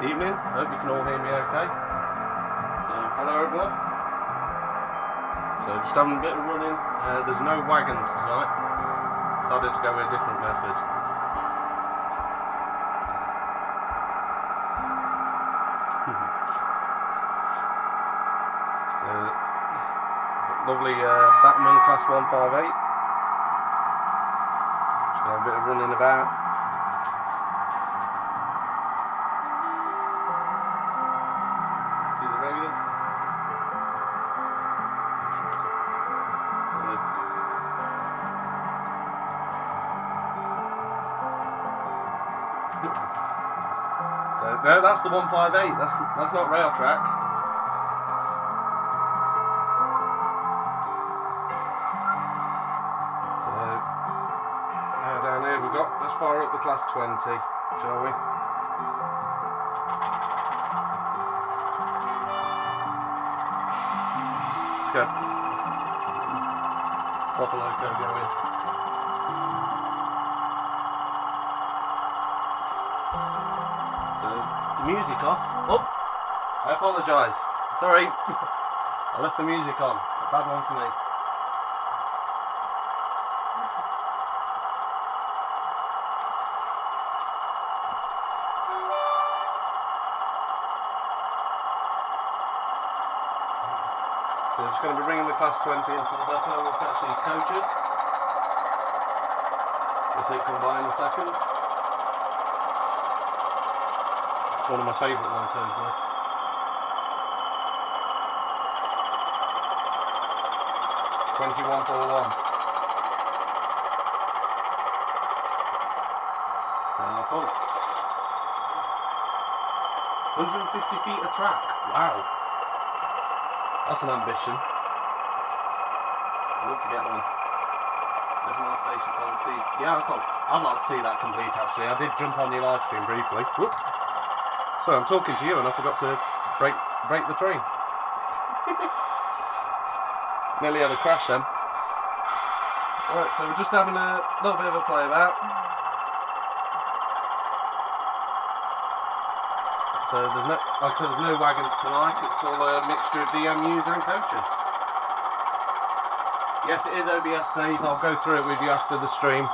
Evening, hope you can all hear me okay. So, hello everyone. So, just having a bit of running. There's no wagons tonight. Decided to go with a different method. So, lovely Batman Class 158. Just got a bit of running about. See the regulars? So no, that's the 158. That's not rail track. So now down here we've got. Let's fire up the Class 20, shall we? Go. Proper Loco going. So there's the music off. Oh! I apologise. Sorry. I left the music on. A bad one for me. So I'm just going to be bringing the Class 20 into the depot. We'll fetch these coaches. We'll see it come by in a second. It's one of my favourite Locos, this. $21.41. So I'll pull it. 150 feet of track. Wow. That's an ambition. I'd love to get one. Living on station, can't see. Yeah, I'd like to see that complete actually. I did jump on your live stream briefly. Whoop. Sorry, I'm talking to you and I forgot to break the train. Nearly had a crash then. Alright, so we're just having a little bit of a play about. So there's no, like I said, there's no wagons tonight. It's all a mixture of DMUs and coaches. Yes, it is OBS, Dave. I'll go through it with you after the stream.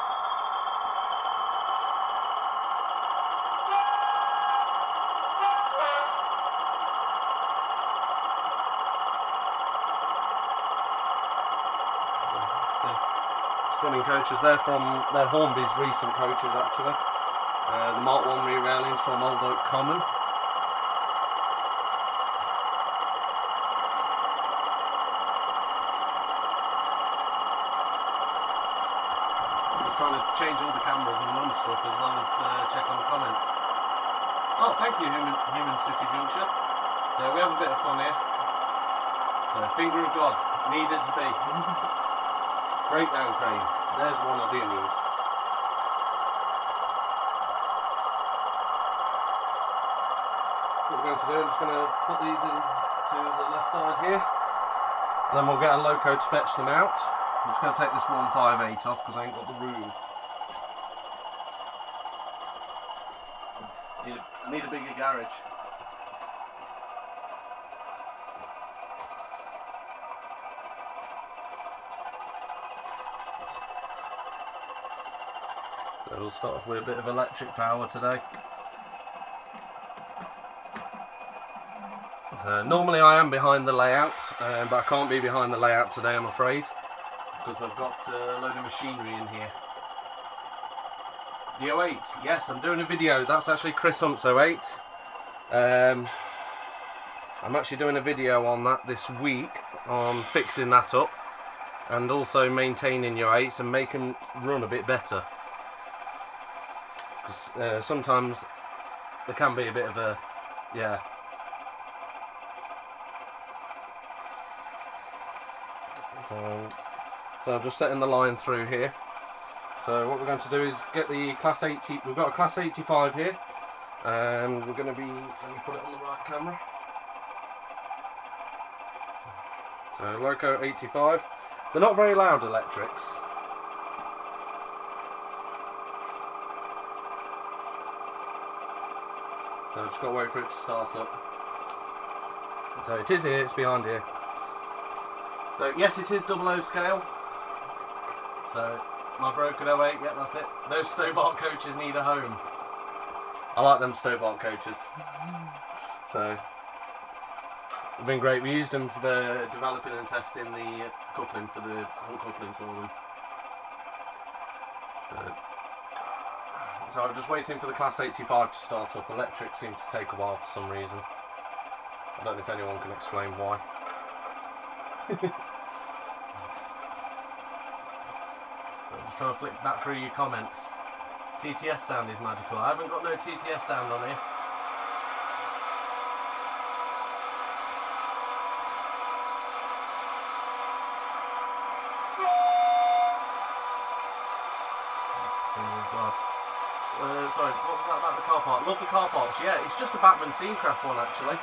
So, just running coaches there from their Hornby's recent coaches actually. The Mark 1 rear railings from Old Oak Common. Trying to change all the cameras and run stuff as well as check on the comments. Oh, thank you, Human City Junction. So we have a bit of fun here. So, finger of God, needed to be. Breakdown crane. There's one I do need. What we're going to do, I'm just going to put these into the left side here. And then we'll get a Loco to fetch them out. I'm just going to take this 158 off because I ain't got the room. I need a bigger garage. So we'll start off with a bit of electric power today. So normally I am behind the layout, but I can't be behind the layout today, I'm afraid. Because I've got a load of machinery in here. The 08, yes, I'm doing a video. That's actually Chris Hunt's 08. I'm actually doing a video on that this week on fixing that up and also maintaining your 8s and make them run a bit better. Because sometimes there can be a bit of a, yeah. So I'm just setting the line through here. So what we're going to do is get the Class 80, we've got a Class 85 here, and we're going to be, let me put it on the right camera. So Loco 85, they're not very loud electrics. So just got to wait for it to start up. So it is here, it's behind here. So yes, it is 00 scale. So my broken 08, yeah, that's it. Those Stobart coaches need a home. I like them Stobart coaches. So they've been great. We used them for the developing and testing the coupling for the hunt coupling for them. So I'm just waiting for the Class 85 to start up. Electric seems to take a while for some reason. I don't know if anyone can explain why. I'm just trying to flick back through your comments. TTS sound is magical. I haven't got no TTS sound on here. Oh God. Sorry, what was that about the car park? Love the car parks. Yeah, it's just a Batman Scenecraft one actually.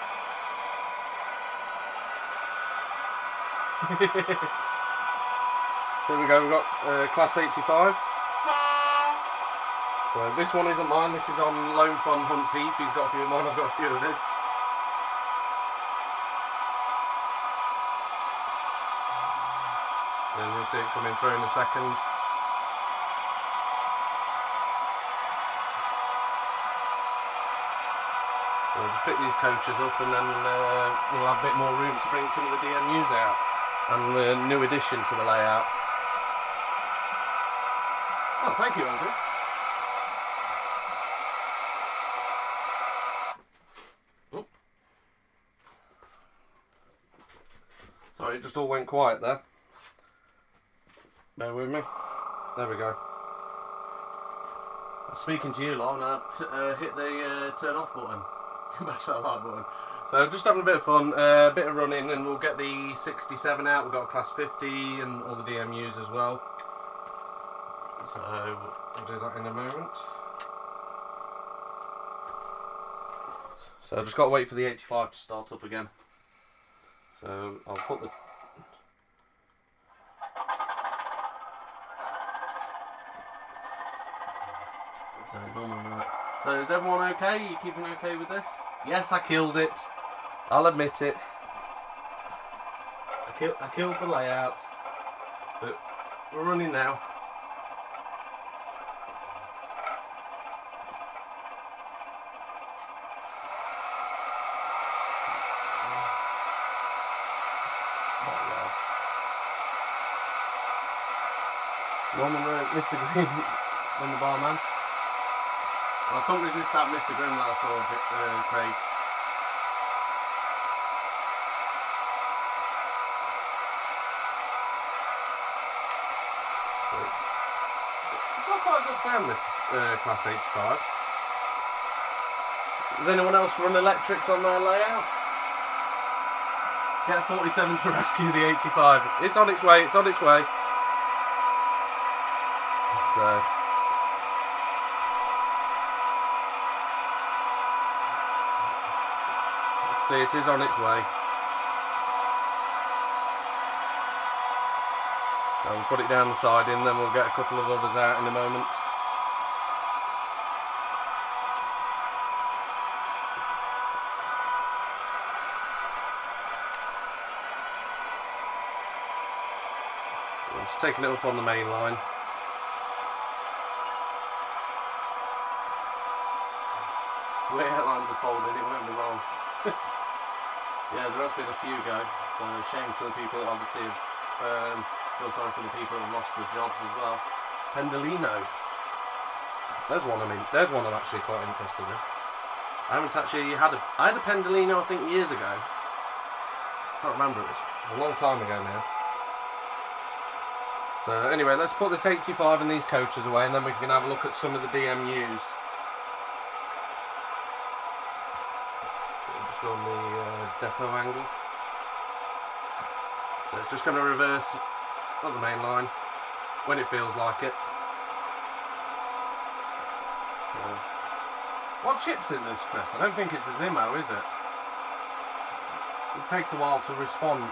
So there we go, we've got Class 85. So this one isn't mine, this is on loan from Hunt's Heath. He's got a few of mine, I've got a few of his. Then you'll see it coming through in a second. So we'll just pick these coaches up and then we'll have a bit more room to bring some of the DMUs out and the new addition to the layout. Oh, thank you, Andrew. Oh. Sorry, it just all went quiet there. Bear with me. There we go. Speaking to you lot, and I hit the turn off button. Mash that like button. So just having a bit of fun, a bit of running, and we'll get the 67 out. We've got a Class 50 and all the DMUs as well. So we'll do that in a moment. So I've just got to wait for the 85 to start up again. So I'll put the... So is everyone okay? Are you keeping okay with this? Yes, I killed it. I'll admit it. I killed the layout. But we're running now. Norman, Mr. Green, and the barman. I couldn't resist that Mr. Grimm that I saw, Craig. So it's got quite a good sound, this Class 85. Does anyone else run electrics on their layout? Get 47 to rescue the 85. It's on its way, it's on its way. So... see, it is on its way. So we'll put it down the side in, then we'll get a couple of others out in a moment. So I'm just taking it up on the main line. The airlines are folded, it won't be long. Yeah, there has been a few go, so shame to the people that obviously feel sorry for the people that have lost their jobs as well. Pendolino. There's one I'm actually quite interested in. I haven't actually had I had a Pendolino I think years ago. Can't remember, it was a long time ago now. So anyway, let's put this 85 and these coaches away and then we can have a look at some of the DMUs. On the depot angle, so it's just going to reverse on the main line when it feels like it. What chip's in this, Chris? I don't think it's a Zimmo, is it? It takes a while to respond.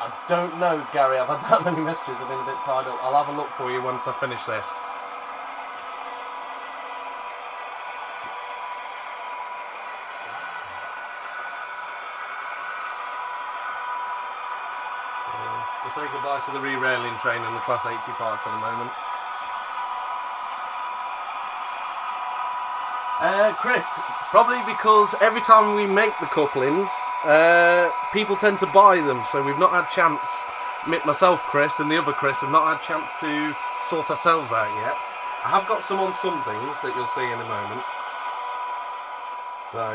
I don't know, Gary. I've had that many messages. I've been a bit tied up. I'll have a look for you once I finish this. We'll say goodbye to the re-railing train and the Class 85 for the moment. Chris, probably because every time we make the couplings, people tend to buy them, so we've not had chance, myself, Chris, and the other Chris, have not had chance to sort ourselves out yet. I have got some on some things that you'll see in a moment. So,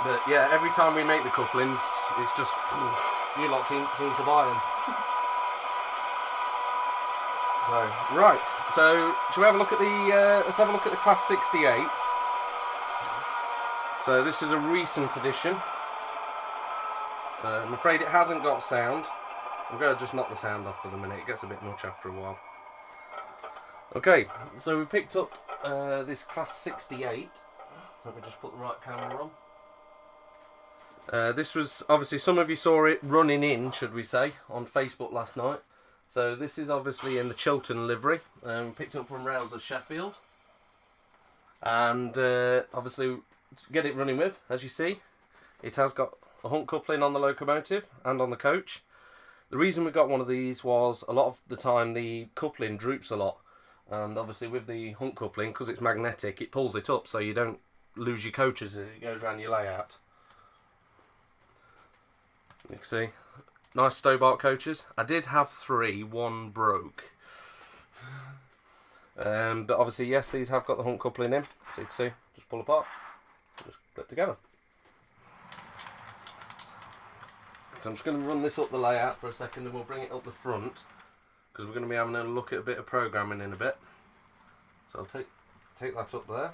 but yeah, every time we make the couplings, it's just, you lot seem to buy them. So, right, so shall we have a look at the, let's have a look at the Class 68. So this is a recent edition. So I'm afraid it hasn't got sound. I'm going to just knock the sound off for the minute, it gets a bit much after a while. Okay, so we picked up this Class 68. Let me just put the right camera on. This was, obviously some of you saw it running in, should we say, on Facebook last night. So this is obviously in the Chiltern livery, picked up from Rails of Sheffield. And obviously, to get it running with, as you see, it has got a hunt coupling on the locomotive and on the coach. The reason we got one of these was a lot of the time the coupling droops a lot. And obviously with the hunt coupling, because it's magnetic, it pulls it up so you don't lose your coaches as it goes around your layout. You can see. Nice Stobart coaches. I did have 3, 1 broke. But obviously, yes, these have got the hunt coupling in. So you can see, just pull apart, just clip together. So I'm just going to run this up the layout for a second and we'll bring it up the front. Because we're going to be having a look at a bit of programming in a bit. So I'll take that up there.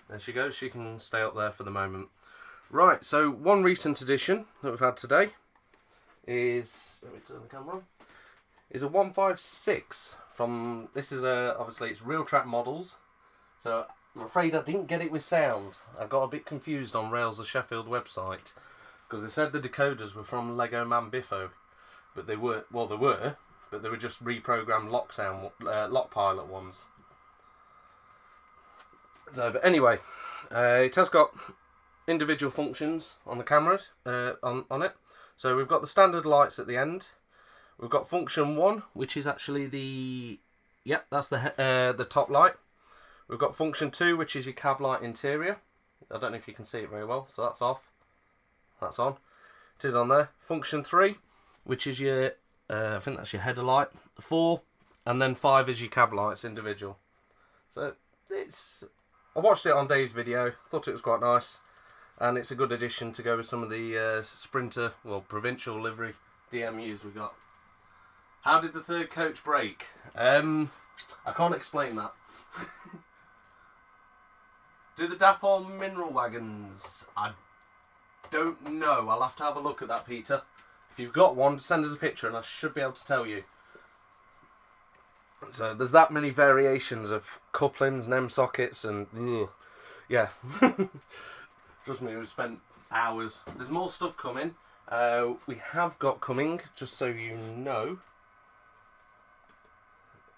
There she goes, she can stay up there for the moment. Right, so one recent addition that we've had today is, let me turn the camera on, is a 156 from, this is a, obviously it's Real Track Models, so I'm afraid I didn't get it with sound. I got a bit confused on Rails of Sheffield website, because they said the decoders were from Lego Man Biffo, but they were, well they were, but they were just reprogrammed lock pilot ones. So, but anyway, it has got individual functions on the cameras, on it. So we've got the standard lights at the end. We've got function 1, which is actually the, yep, that's the top light. We've got function 2, which is your cab light interior. I don't know if you can see it very well, so that's off. That's on. It is on there. Function 3, which is your, I think that's your header light. 4, and then 5 is your cab lights individual. So it's, I watched it on Dave's video, thought it was quite nice. And it's a good addition to go with some of the Sprinter, well, provincial livery DMUs we've got. How did the third coach break? I can't explain that. Do the Dapon mineral wagons? I don't know. I'll have to have a look at that, Peter. If you've got one, send us a picture and I should be able to tell you. So there's that many variations of couplings and M sockets and yeah. Trust me, we've spent hours. There's more stuff coming. We have got coming, just so you know.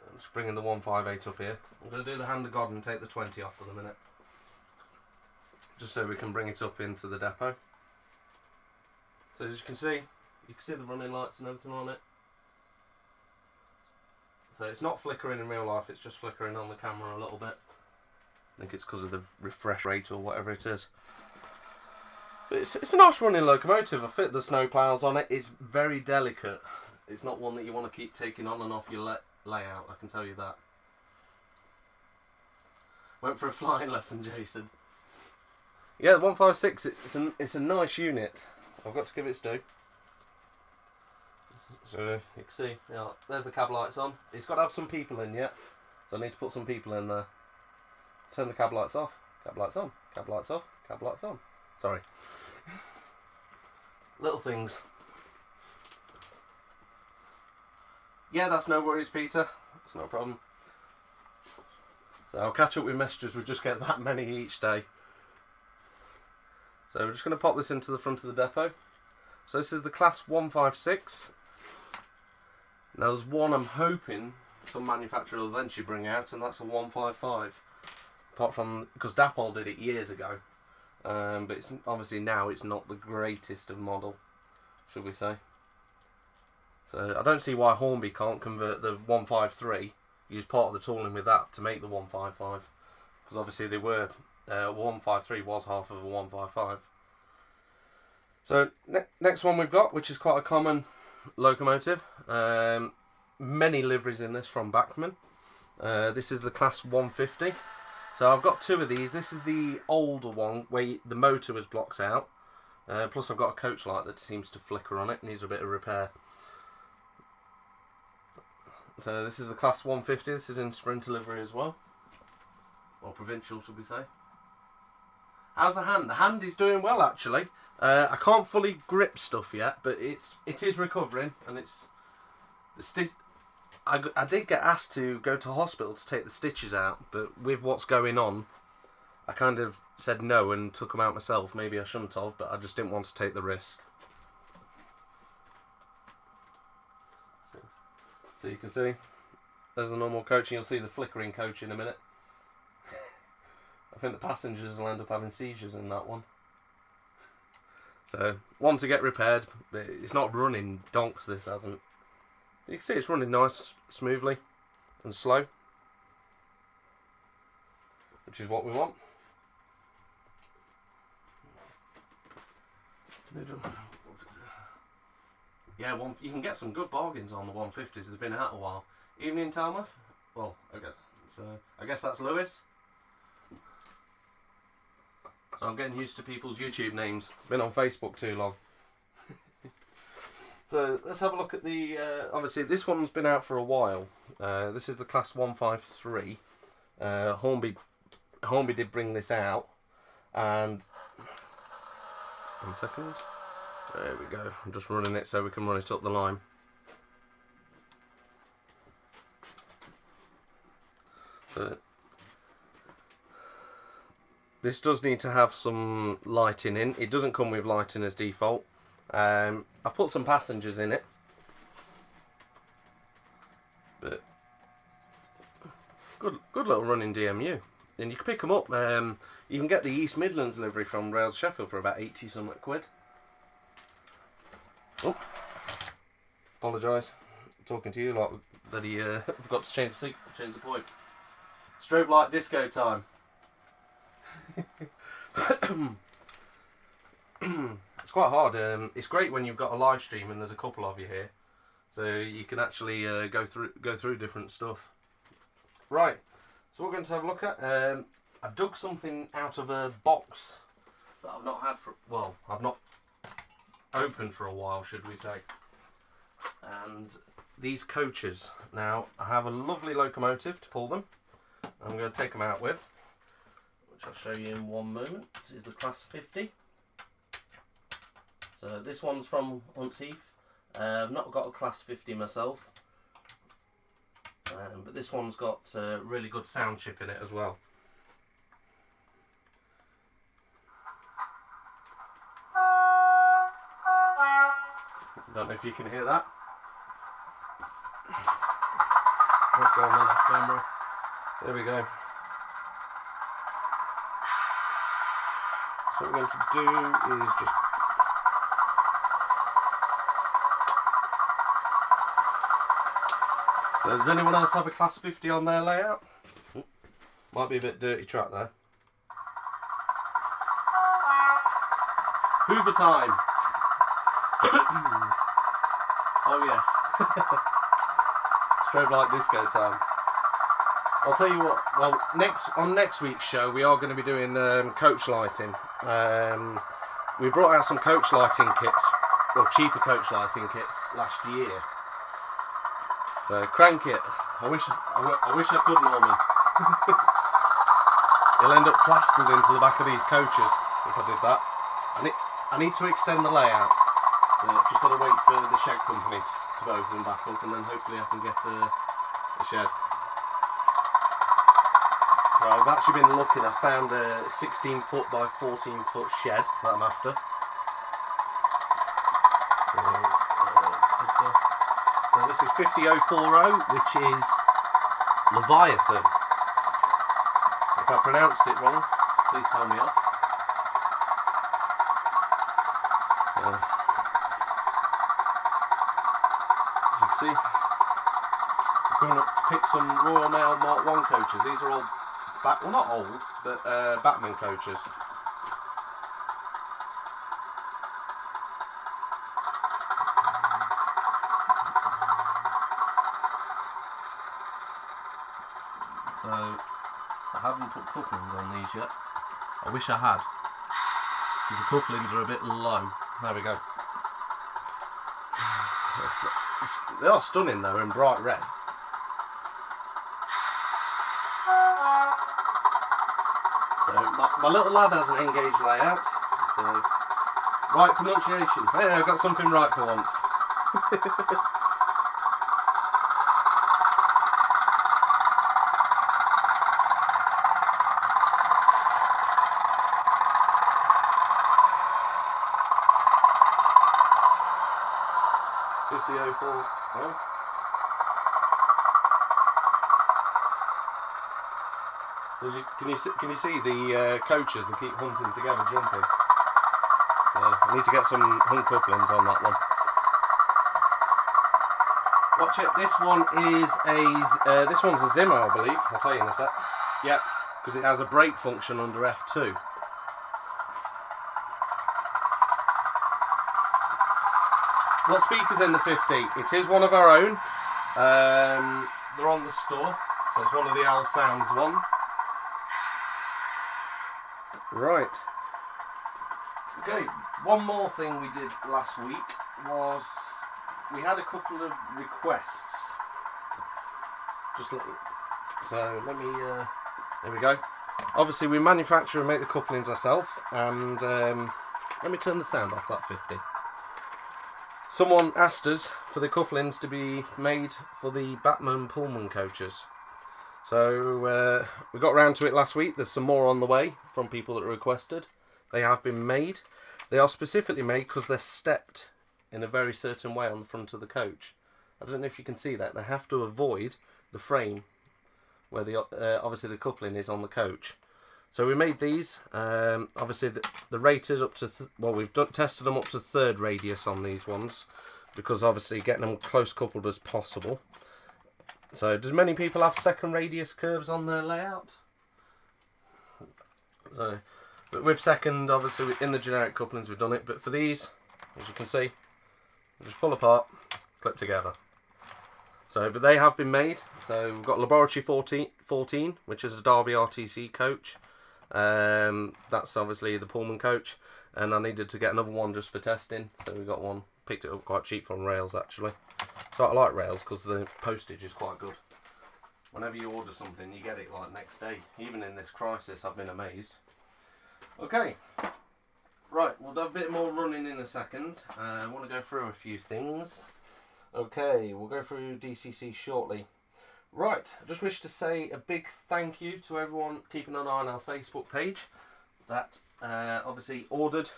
I'm just bringing the 158 up here. I'm going to do the hand of God and take the 20 off for the minute. Just so we can bring it up into the depot. So as you can see the running lights and everything on it. So it's not flickering in real life, it's just flickering on the camera a little bit. I think it's because of the refresh rate or whatever it is. But it's a nice running locomotive. I fit the snow plows on it. It's very delicate. It's not one that you want to keep taking on and off your layout, I can tell you that. Went for a flying lesson, Jason. Yeah, the 156, it's a nice unit. I've got to give it its due. So you can see, yeah, there's the cab lights on. It's got to have some people in yet, so I need to put some people in there. Turn the cab lights off, cab lights on, cab lights off, cab lights on. Sorry. Little things. Yeah, that's no worries, Peter. It's no problem. So I'll catch up with messages, we just get that many each day. So we're just going to pop this into the front of the depot. So this is the class 156. Now there's one I'm hoping some manufacturer will eventually bring out, and that's a 155. Apart from, because Dapol did it years ago. But it's obviously now it's not the greatest of model, should we say. So I don't see why Hornby can't convert the 153, use part of the tooling with that to make the 155. Because obviously they were, 153 was half of a 155. So next one we've got, which is quite a common locomotive. Many liveries in this from Bachmann. This is the class 150. So I've got two of these. This is the older one where the motor was blocked out. Plus I've got a coach light that seems to flicker on it. Needs a bit of repair. So this is the class 150. This is in Sprinter livery as well. Or provincial, should we say. How's the hand? The hand is doing well, actually. I can't fully grip stuff yet, but it is recovering, and it's the stick. I did get asked to go to hospital to take the stitches out, but with what's going on, I kind of said no and took them out myself. Maybe I shouldn't have, but I just didn't want to take the risk. So you can see, there's the normal coach, and you'll see the flickering coach in a minute. I think the passengers will end up having seizures in that one. So, one to get repaired, but it's not running donks, this hasn't. You can see it's running nice, smoothly and slow, which is what we want. Yeah, you can get some good bargains on the 150s. They've been out a while. Even in Talmouth? Well, I guess that's Lewis. So I'm getting used to people's YouTube names. Been on Facebook too long. So let's have a look at the, obviously this one's been out for a while. This is the class 153. Hornby did bring this out, and 1 second. There we go. I'm just running it so we can run it up the line. So this does need to have some lighting in. It doesn't come with lighting as default. I've put some passengers in it, but good little running DMU. And you can pick them up. You can get the East Midlands livery from Rails Sheffield for about 80 something quid. Oh, apologise. Talking to you like that he forgot to change the point. Strobe light disco time. It's quite hard. It's great when you've got a live stream and there's a couple of you here, so you can actually go through different stuff. Right, so we're going to have a look at. I dug something out of a box that I've not had for, well, I've not opened for a while, should we say. And these coaches. Now I have a lovely locomotive to pull them. I'm going to take them out with, which I'll show you in one moment. This is the class 50. So this one's from Huntsheath. I've not got a class 50 myself, but this one's got really good sound chip in it as well. Don't know if you can hear that. Let's go on the left camera. There we go. So what we're going to do is just so does anyone else have a class 50 on their layout? Might be a bit dirty track there. Hoover time. Oh yes. Strobe light disco time. I'll tell you what, well, on next week's show we are going to be doing coach lighting. We brought out some coach lighting kits, or cheaper coach lighting kits last year. So crank it. I wish I could, Norman. It'll end up plastered into the back of these coaches if I did that. I need to extend the layout. Just got to wait for the shed company to open back up, and then hopefully I can get a shed. So I've actually been looking, I found a 16 foot by 14 foot shed that I'm after. So this is 50040, which is Leviathan. If I pronounced it wrong, please tell me off. So, as you can see, I'm going up to pick some Royal Mail Mark 1 coaches. These are all, well, not old, but Batman coaches. So, I haven't put couplings on these yet. I wish I had, because the couplings are a bit low. There we go. So, they are stunning though, in bright red. So, my little lad has an engaged layout. So, right pronunciation. Hey, I got something right for once. 5004. Oh. So can you see the coaches? They keep hunting together, jumping. So I need to get some hunt couplings on that one. Watch it. This one is this one's a Zimmer, I believe. I'll tell you in a sec. Yep, because it has a brake function under F2. What speaker's in the 50? It is one of our own. They're on the store, so it's one of the Al Sounds one. Right. Okay, one more thing we did last week was we had a couple of requests. So let me, there we go. Obviously we manufacture and make the couplings ourselves, and let me turn the sound off that 50. Someone asked us for the couplings to be made for the Batman Pullman coaches. So we got round to it last week. There's some more on the way from people that requested. They have been made. They are specifically made because they're stepped in a very certain way on the front of the coach. I don't know if you can see that. They have to avoid the frame where the obviously the coupling is on the coach. So we made these. Obviously the rated up to well, we've tested them up to 3rd radius on these ones, because obviously getting them close coupled as possible. So does many people have 2nd radius curves on their layout? So, but with 2nd, obviously in the generic couplings we've done it, but for these, as you can see, just pull apart, clip together. So, but they have been made. So we've got Laboratory 14, which is a Derby RTC coach. That's obviously the Pullman coach, and I needed to get another one just for testing, so we got one. Picked it up quite cheap from Rails actually. So I like Rails because the postage is quite good. Whenever you order something, you get it like next day. Even in this crisis, I've been amazed. Okay, right, we'll do a bit more running in a second. I want to go through a few things. Okay, we'll go through DCC shortly. Right, I just wish to say a big thank you to everyone keeping an eye on our Facebook page that obviously ordered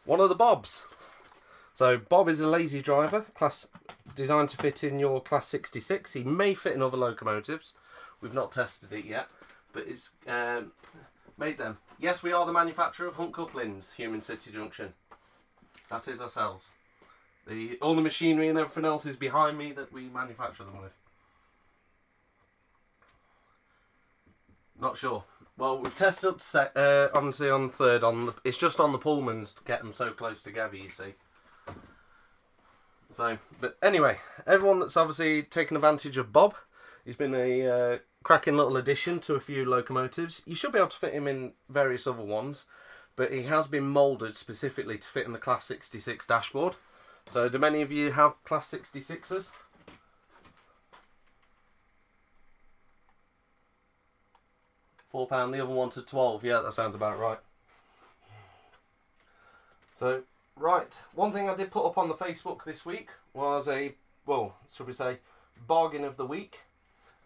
one of the Bobs. So Bob is a lazy driver, designed to fit in your Class 66. He may fit in other locomotives. We've not tested it yet, but it's made them. Yes, we are the manufacturer of Hunt Couplings, Human City Junction. That is ourselves. All the machinery and everything else is behind me that we manufacture them with. Not sure. Well, we've tested up to obviously on 3rd. It's just on the Pullmans to get them so close together, you see. So, but anyway, everyone that's obviously taken advantage of Bob, he's been a cracking little addition to a few locomotives. You should be able to fit him in various other ones, but he has been moulded specifically to fit in the Class 66 dashboard. So, do many of you have Class 66s? £4, the other one to 12. Yeah, that sounds about right. So, right, one thing I did put up on the Facebook this week was should we say, bargain of the week.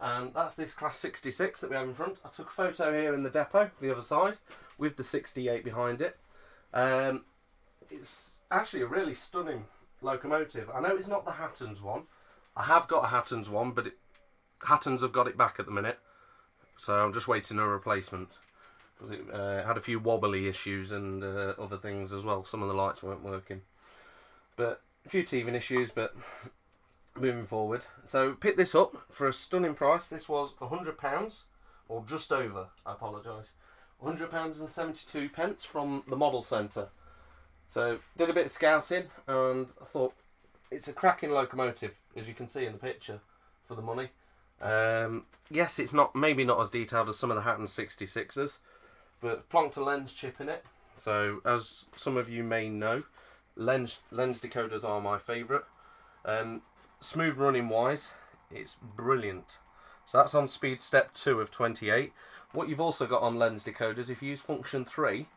And that's this class 66 that we have in front. I took a photo here in the depot, the other side, with the 68 behind it. It's actually a really stunning locomotive. I know it's not the Hattons one. I have got a Hattons one, but Hattons have got it back at the minute. So I'm just waiting a replacement. Because it had a few wobbly issues and other things as well. Some of the lights weren't working. But a few teething issues, but moving forward. So picked this up for a stunning price. This was £100, or just over, I apologise. £100.72 from the model centre. So did a bit of scouting and I thought it's a cracking locomotive, as you can see in the picture, for the money. Yes, it's maybe not as detailed as some of the Hatton 66s, but plonked a lens chip in it. So as some of you may know, lens decoders are my favourite. Smooth running wise, it's brilliant. So that's on speed step 2 of 28. What you've also got on lens decoders, if you use function 3,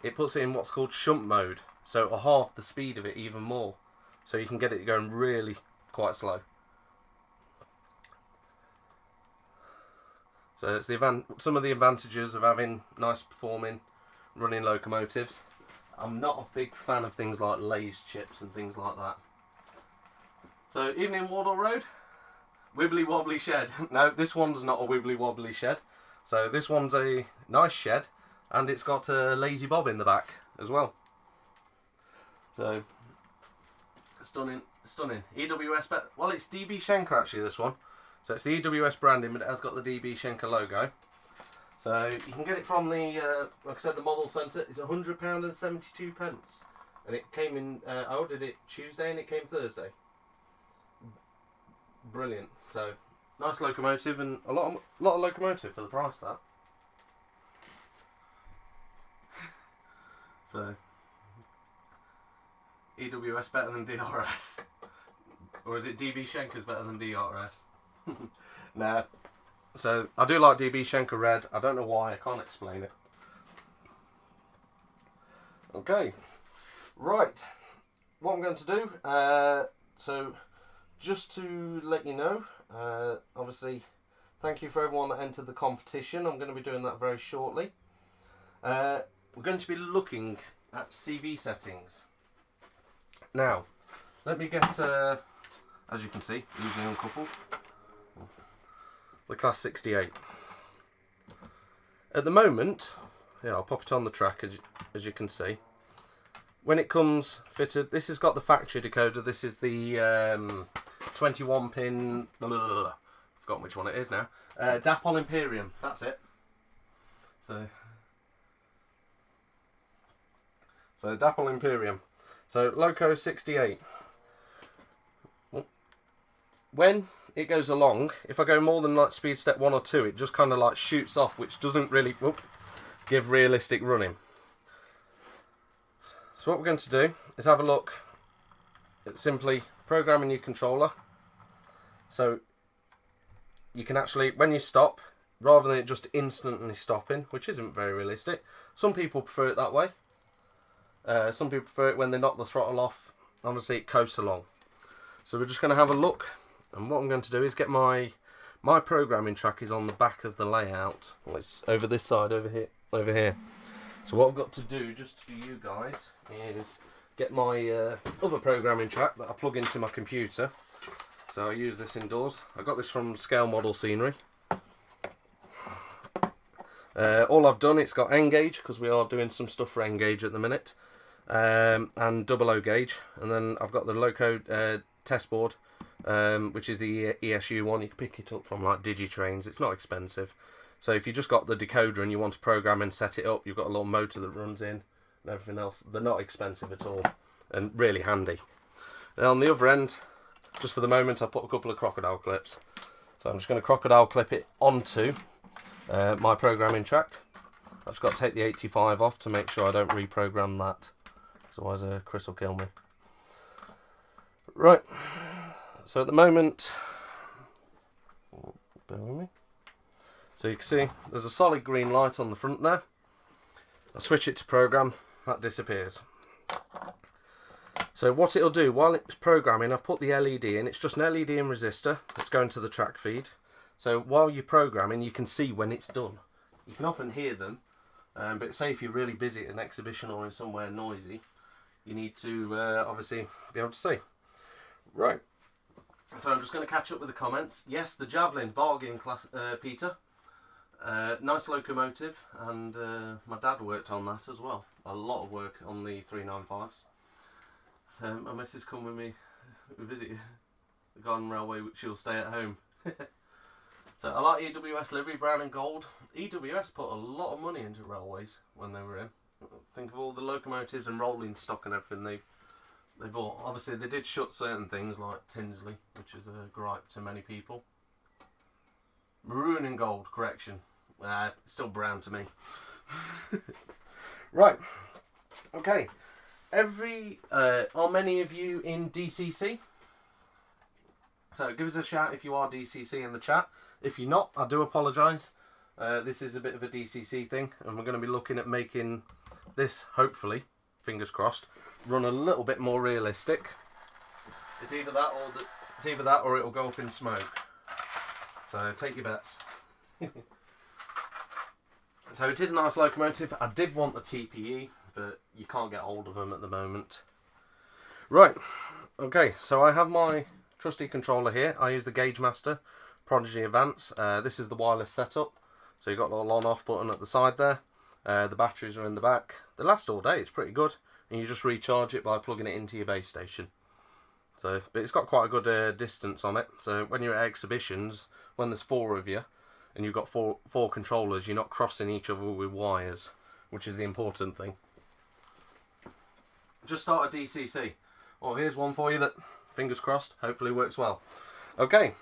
it puts it in what's called shunt mode. So it'll halve the speed of it even more. So you can get it going really quite slow. So it's some of the advantages of having nice performing running locomotives. I'm not a big fan of things like Lay's chips and things like that. So evening Wardle Road, wibbly wobbly shed. No, this one's not a wibbly wobbly shed. So this one's a nice shed, and it's got a lazy bob in the back as well. So stunning. EWS, well, it's DB Schenker actually, this one. So it's the EWS branding, but it has got the DB Schenker logo. So you can get it from the, like I said, the model centre. It's £100.72, and it came in. I ordered it Tuesday, and it came Thursday. Brilliant. So nice locomotive, and a lot of locomotive for the price that. So EWS better than DRS, or is it DB Schenker's better than DRS? Nah. So I do like DB Schenker red. I don't know why. I can't explain it. Okay. Right. What I'm going to do. So just to let you know, obviously, thank you for everyone that entered the competition. I'm going to be doing that very shortly. We're going to be looking at CV settings. Now, let me get, as you can see, easily uncoupled, the class 68. At the moment, yeah, I'll pop it on the track as you can see. When it comes fitted, this has got the factory decoder. This is the 21 pin, I've forgotten which one it is now. Dapol Imperium, that's it. So Dapol Imperium. So Loco 68. When it goes along, if I go more than like speed step 1 or 2, it just kind of like shoots off, which doesn't really give realistic running. So what we're going to do is have a look at simply programming your controller. So you can actually, when you stop, rather than it just instantly stopping, which isn't very realistic, some people prefer it that way. Some people prefer it when they knock the throttle off. Honestly, it coasts along. So we're just going to have a look, and what I'm going to do is get my programming track is on the back of the layout. Well, it's over this side, over here. So what I've got to do, just for you guys, is get my other programming track that I plug into my computer. So I use this indoors. I got this from Scale Model Scenery. All I've done, it's got N-gauge, because we are doing some stuff for N-gauge at the minute, and 00 gauge, and then I've got the Loco test board, which is the ESU one. You can pick it up from like Digitrains. It's not expensive. So if you just got the decoder and you want to program and set it up, you've got a little motor that runs in and everything else. They're not expensive at all and really handy. Now on the other end, just for the moment, I put a couple of crocodile clips. So I'm just going to crocodile clip it onto my programming track. I've just got to take the 85 off to make sure I don't reprogram that, otherwise Chris will kill me. Right, so at the moment, bear with me. So you can see there's a solid green light on the front there. I switch it to program, that disappears. So what it'll do while it's programming, I've put the LED in. It's just an LED and resistor that's going to the track feed. So while you're programming, you can see when it's done. You can often hear them, but say if you're really busy at an exhibition or in somewhere noisy, you need to obviously be able to see. Right, so I'm just going to catch up with the comments. Yes, the Javelin, bargain class, Peter. Nice locomotive, and my dad worked on that as well. A lot of work on the 395s. So my missus come with me, visit the Garden Railway, which she'll stay at home. So I like EWS livery, brown and gold. EWS put a lot of money into railways when they were in. Think of all the locomotives and rolling stock and everything they bought. Obviously they did shut certain things like Tinsley, which is a gripe to many people. Maroon and gold, correction. Still brown to me. Right. Okay. Are many of you in DCC? So give us a shout if you are DCC in the chat. If you're not, I do apologise. This is a bit of a DCC thing, and we're going to be looking at making this, hopefully, fingers crossed, run a little bit more realistic. It's either that or it'll go up in smoke. So take your bets. So it is a nice locomotive. I did want the TPE, but you can't get hold of them at the moment. Right, okay, so I have my trusty controller here. I use the Gauge Master Prodigy Advance. This is the wireless setup. So you've got the little on-off button at the side there. The batteries are in the back. They last all day, it's pretty good. And you just recharge it by plugging it into your base station. So, but it's got quite a good distance on it. So when you're at exhibitions, when there's 4 of you, and you've got four controllers, you're not crossing each other with wires, which is the important thing. Just started DCC. Oh, here's one for you that, fingers crossed, hopefully works well. Okay,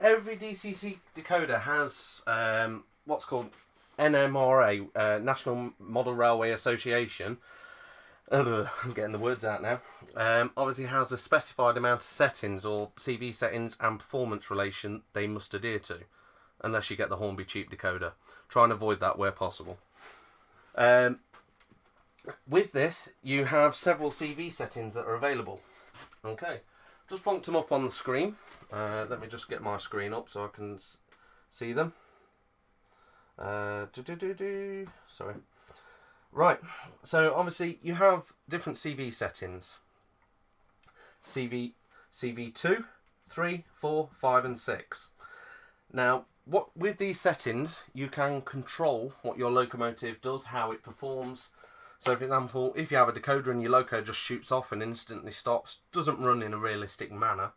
every DCC decoder has what's called NMRA, National Model Railway Association. I'm getting the words out now. Obviously has a specified amount of settings or CV settings and performance relation they must adhere to, unless you get the Hornby cheap decoder. Try and avoid that where possible. With this, you have several CV settings that are available. Okay, just plonked them up on the screen. Let me just get my screen up so I can see them. Sorry. Right, so obviously you have different CV settings. CV2, 3, 4, 5 and 6. Now, with these settings, you can control what your locomotive does, how it performs. So for example, if you have a decoder and your loco just shoots off and instantly stops, doesn't run in a realistic manner,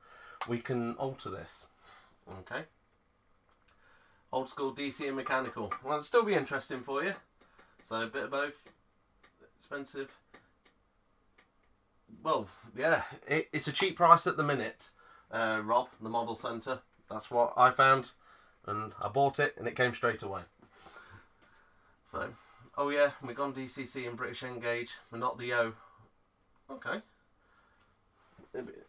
we can alter this. Okay. Old school DC and mechanical. Well, it'll still be interesting for you. So a bit of both. Expensive. Well, yeah, it's a cheap price at the minute, Rob, the model centre. That's what I found, and I bought it, and it came straight away. So, oh yeah, we've gone DCC and British Engage. We're not the O. Okay.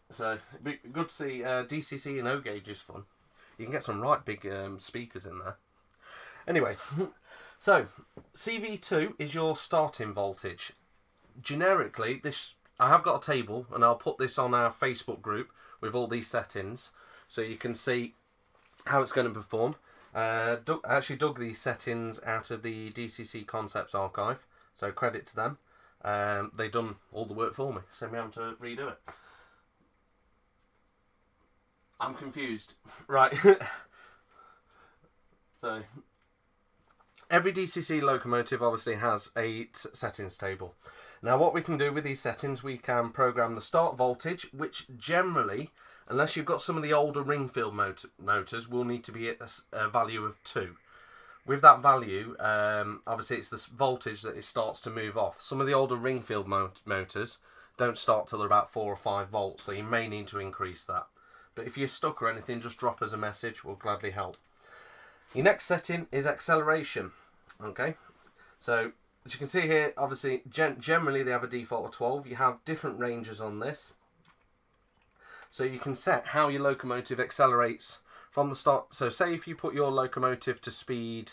So, it'd be good to see DCC and O gauge is fun. You can get some right big speakers in there. Anyway, so CV2 is your starting voltage. Generically, I have got a table, and I'll put this on our Facebook group with all these settings, so you can see how it's going to perform. I actually dug these settings out of the DCC Concepts archive, so credit to them. They've done all the work for me, so we have to redo it. I'm confused. Right. So, every DCC locomotive obviously has a settings table. Now what we can do with these settings, we can program the start voltage, which generally, unless you've got some of the older Ringfield motors, will need to be at a value of 2. With that value, obviously it's the voltage that it starts to move off. Some of the older Ringfield motors don't start till they're about 4 or 5 volts, so you may need to increase that. But if you're stuck or anything, just drop us a message, we'll gladly help. Your next setting is acceleration. Okay, so as you can see here, obviously generally they have a default of 12. You have different ranges on this, so you can set how your locomotive accelerates from the start. So say if you put your locomotive to speed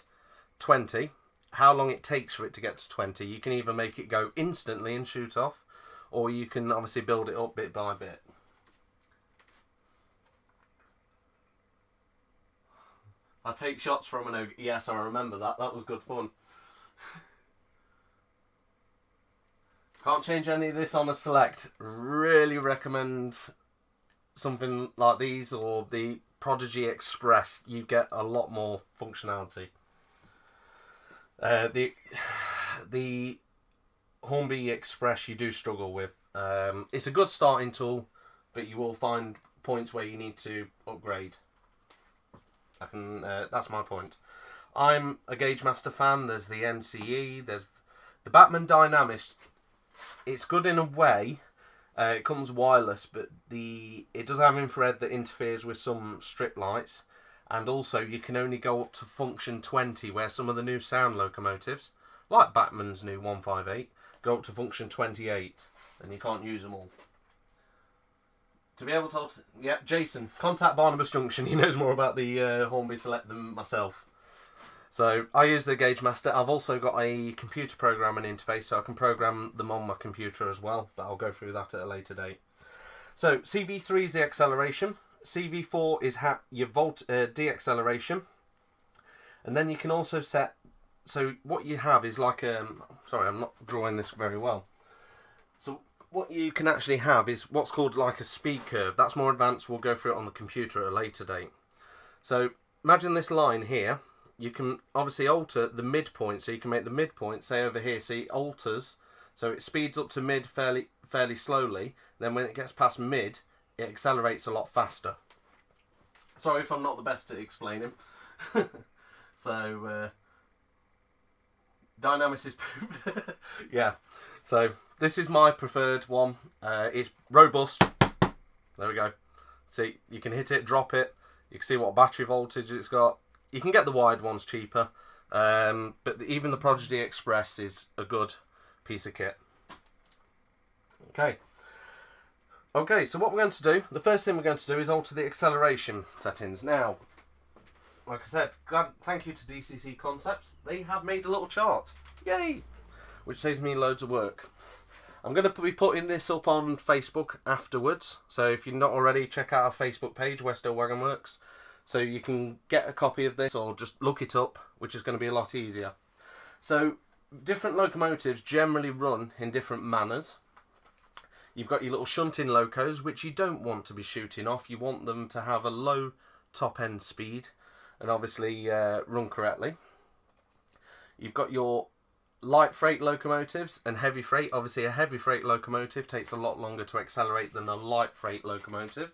20, how long it takes for it to get to 20. You can either make it go instantly and shoot off, or you can obviously build it up bit by bit. I take shots from an ogre. Yes, I remember that. That was good fun. Can't change any of this on a select. Really recommend something like these or the Prodigy Express. You get a lot more functionality. The Hornby Express you do struggle with. It's a good starting tool, but you will find points where you need to upgrade. That's my point. I'm a Gauge Master fan. There's the MCE. There's the Batman Dynamist. It's good in a way. It comes wireless, but it does have infrared that interferes with some strip lights, and also you can only go up to function 20, where some of the new sound locomotives, like Batman's new 158, go up to function 28, and you can't use them all. To be able to... Yeah, Jason, contact Barnabas Junction. He knows more about the Hornby Select than myself. So, I use the Gauge Master. I've also got a computer programming interface, so I can program them on my computer as well, but I'll go through that at a later date. So, CV3 is the acceleration. CV4 is your deceleration. And then you can also set... So, what you have is like a... Sorry, I'm not drawing this very well. So, what you can actually have is what's called like a speed curve. That's more advanced. We'll go through it on the computer at a later date. So imagine this line here. You can obviously alter the midpoint. So you can make the midpoint, say over here, see, alters. So it speeds up to mid fairly slowly. Then when it gets past mid, it accelerates a lot faster. Sorry if I'm not the best at explaining. So, Dynamist is poop. Yeah. So this is my preferred one. It's robust. There we go. See, you can hit it, drop it. You can see what battery voltage it's got. You can get the wide ones cheaper. But even the Prodigy Express is a good piece of kit. Okay, so what we're going to do, the first thing we're going to do is alter the acceleration settings. Now, like I said, thank you to DCC Concepts. They have made a little chart. Yay! Which saves me loads of work. I'm going to be putting this up on Facebook afterwards. So if you're not already, check out our Facebook page, West Hill Wagon Works. So you can get a copy of this or just look it up, which is going to be a lot easier. So different locomotives generally run in different manners. You've got your little shunting locos, which you don't want to be shooting off. You want them to have a low top end speed and obviously run correctly. You've got your light freight locomotives and heavy freight. Obviously a heavy freight locomotive takes a lot longer to accelerate than a light freight locomotive.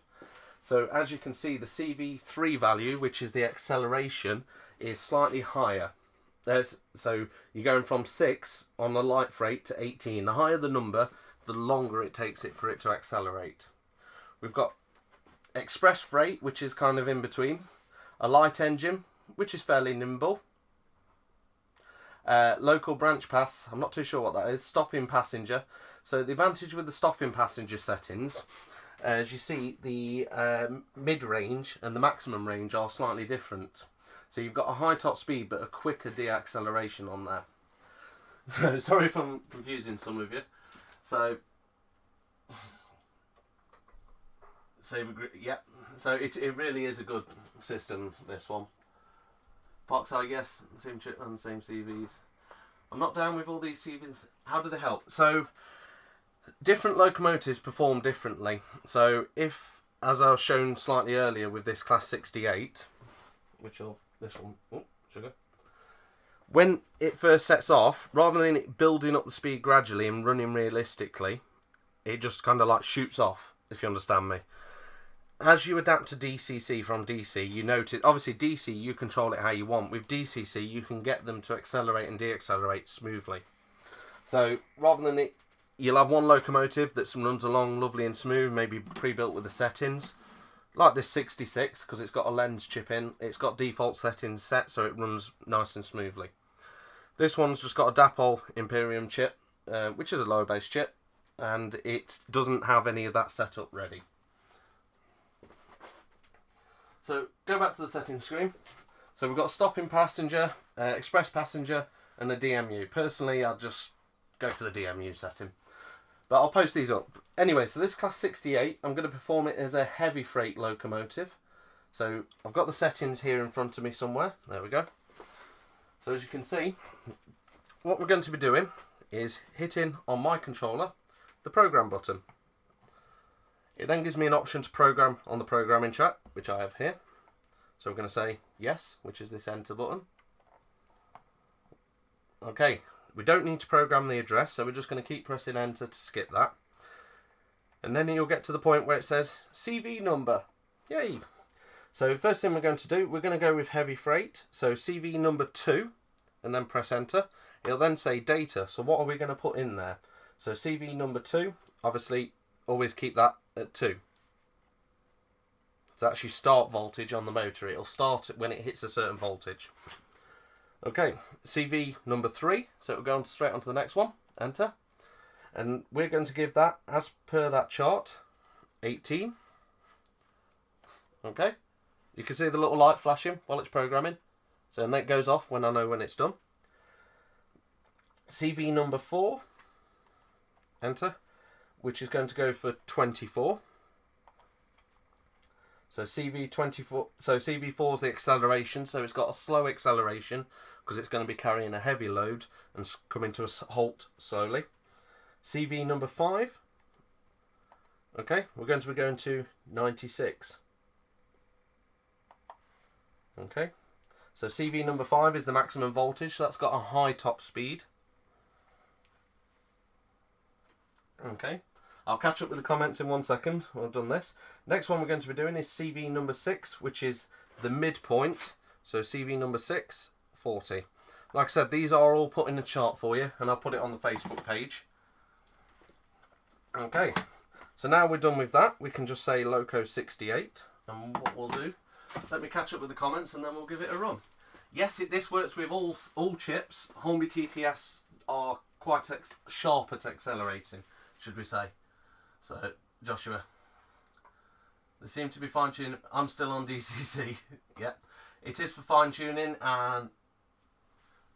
So as you can see, the CV3 value, which is the acceleration, is slightly higher. So you're going from 6 on the light freight to 18. The higher the number, the longer it takes it for it to accelerate. We've got express freight, which is kind of in between. A light engine, which is fairly nimble. Local branch pass, I'm not too sure what that is. Stopping passenger. So the advantage with the stopping passenger settings, as you see, the mid-range and the maximum range are slightly different. So you've got a high top speed but a quicker deacceleration on there. So sorry if I'm confusing some of you. So yeah, so it really is a good system, this one. Parks, I guess, same chip and the same CVs. I'm not down with all these CVs. How do they help? So different locomotives perform differently. So if, as I was shown slightly earlier with this class 68, this one, oh, sugar. When it first sets off, rather than it building up the speed gradually and running realistically, it just kind of like shoots off, if you understand me. As you adapt to DCC from DC, you notice, obviously DC, you control it how you want. With DCC, you can get them to accelerate and deaccelerate smoothly. So rather than it, you'll have one locomotive that runs along lovely and smooth, maybe pre-built with the settings. Like this 66, because it's got a lens chip in. It's got default settings set, so it runs nice and smoothly. This one's just got a Dapol Imperium chip, which is a lower base chip, and it doesn't have any of that setup ready. So go back to the settings screen. So we've got stopping passenger, express passenger, and a DMU. Personally, I'd just go for the DMU setting, but I'll post these up. Anyway, so this class 68, I'm going to perform it as a heavy freight locomotive. So I've got the settings here in front of me somewhere. There we go. So as you can see, what we're going to be doing is hitting on my controller the program button. It then gives me an option to program on the programming chat, which I have here. So we're going to say yes, which is this enter button. Okay, we don't need to program the address, so we're just going to keep pressing enter to skip that. And then you'll get to the point where it says CV number. Yay! So first thing we're going to do, we're going to go with heavy freight. So CV number 2, and then press enter. It'll then say data. So what are we going to put in there? So CV number 2, obviously always keep that at 2. It's actually start voltage on the motor. It'll start when it hits a certain voltage. Okay, CV number 3, so it'll go on straight onto the next one. Enter. And we're going to give that, as per that chart, 18. Okay, you can see the little light flashing while it's programming. So and that goes off when I know when it's done. CV number 4, enter, which is going to go for 24. So CV24, so CV4 is the acceleration, so it's got a slow acceleration because it's going to be carrying a heavy load and coming to a halt slowly. CV number 5, okay, we're going to be going to 96. Okay, so CV number 5 is the maximum voltage, so that's got a high top speed. Okay, I'll catch up with the comments in 1 second when I've done this. Next one we're going to be doing is CV number 6, which is the midpoint. So CV number 6, 40. Like I said, these are all put in the chart for you, and I'll put it on the Facebook page. Okay, so now we're done with that, we can just say Loco 68, and what we'll do, let me catch up with the comments and then we'll give it a run. Yes, this works with all chips. Hornby TTS are quite sharp at accelerating, should we say. So, Joshua, they seem to be fine-tuning. I'm still on DCC. Yeah, it is for fine-tuning, and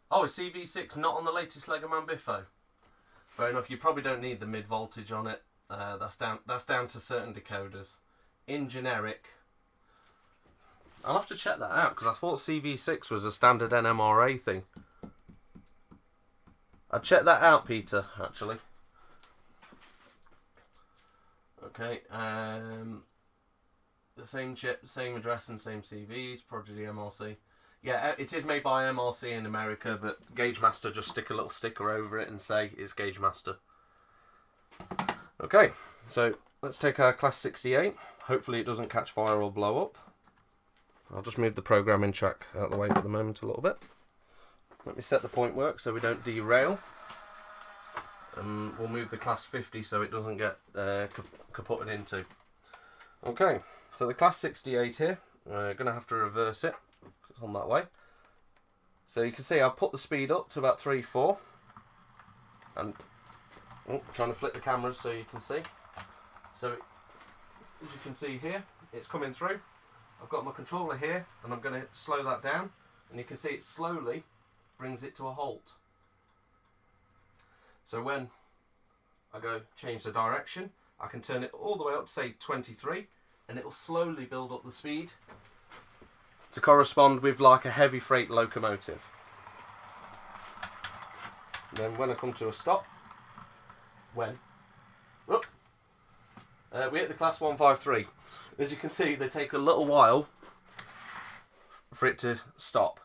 oh, is CV6 not on the latest Lego Man Biffo? Fair enough, you probably don't need the mid voltage on it. That's down to certain decoders. In generic, I'll have to check that out because I thought CV6 was a standard NMRA thing. I'd check that out, Peter, actually. Okay, the same chip, same address and same CVs, Prodigy MLC. Yeah, it is made by MLC in America, but Gauge Master just stick a little sticker over it and say it's Gauge Master. Okay, so let's take our class 68. Hopefully it doesn't catch fire or blow up. I'll just move the programming track out of the way for the moment a little bit. Let me set the point work so we don't derail. And we'll move the class 50 so it doesn't get kaputted into. Okay, so the class 68 here, we're going to have to reverse it. It's on that way. So you can see I've put the speed up to about 3-4. And trying to flip the cameras so you can see. So as you can see here, it's coming through. I've got my controller here and I'm going to slow that down, and you can see it slowly brings it to a halt. So when I go change the direction, I can turn it all the way up to say 23, and it will slowly build up the speed to correspond with like a heavy freight locomotive. And then when I come to a stop, we hit the class 153. As you can see, they take a little while for it to stop.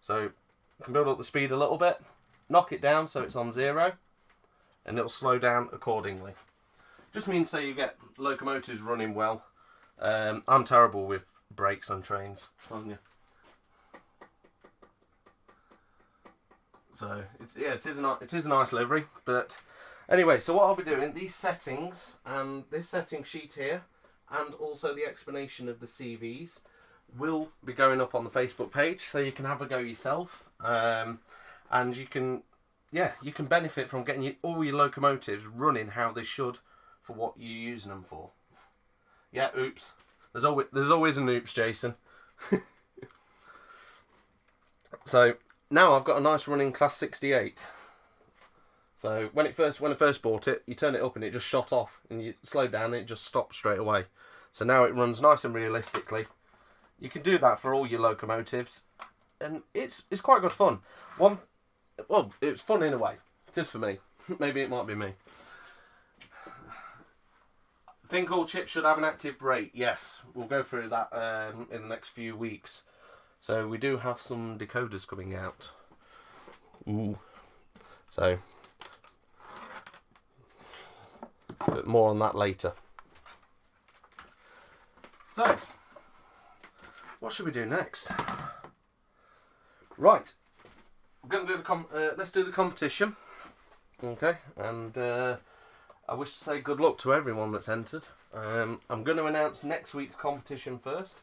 So I can build up the speed a little bit, knock it down so it's on 0, and it'll slow down accordingly. Just means so you get locomotives running well. I'm terrible with brakes on trains, aren't you? So it is a nice livery. But anyway, so what I'll be doing, these settings and this setting sheet here, and also the explanation of the CVs, will be going up on the Facebook page, so you can have a go yourself, and you can benefit from getting all your locomotives running how they should for what you're using them for. Yeah, oops. There's always an oops, Jason. So now I've got a nice running class 68. So when I first bought it, you turn it up and it just shot off, and you slow down and it just stopped straight away. So now it runs nice and realistically. You can do that for all your locomotives, and it's quite good fun. Well, it's fun in a way, just for me. Maybe it might be me. Think all chips should have an active brake. Yes, we'll go through that in the next few weeks. So we do have some decoders coming out. Ooh. So, but more on that later. So, what should we do next? Right, we're going to do let's do the competition. Okay, and I wish to say good luck to everyone that's entered. I'm going to announce next week's competition first.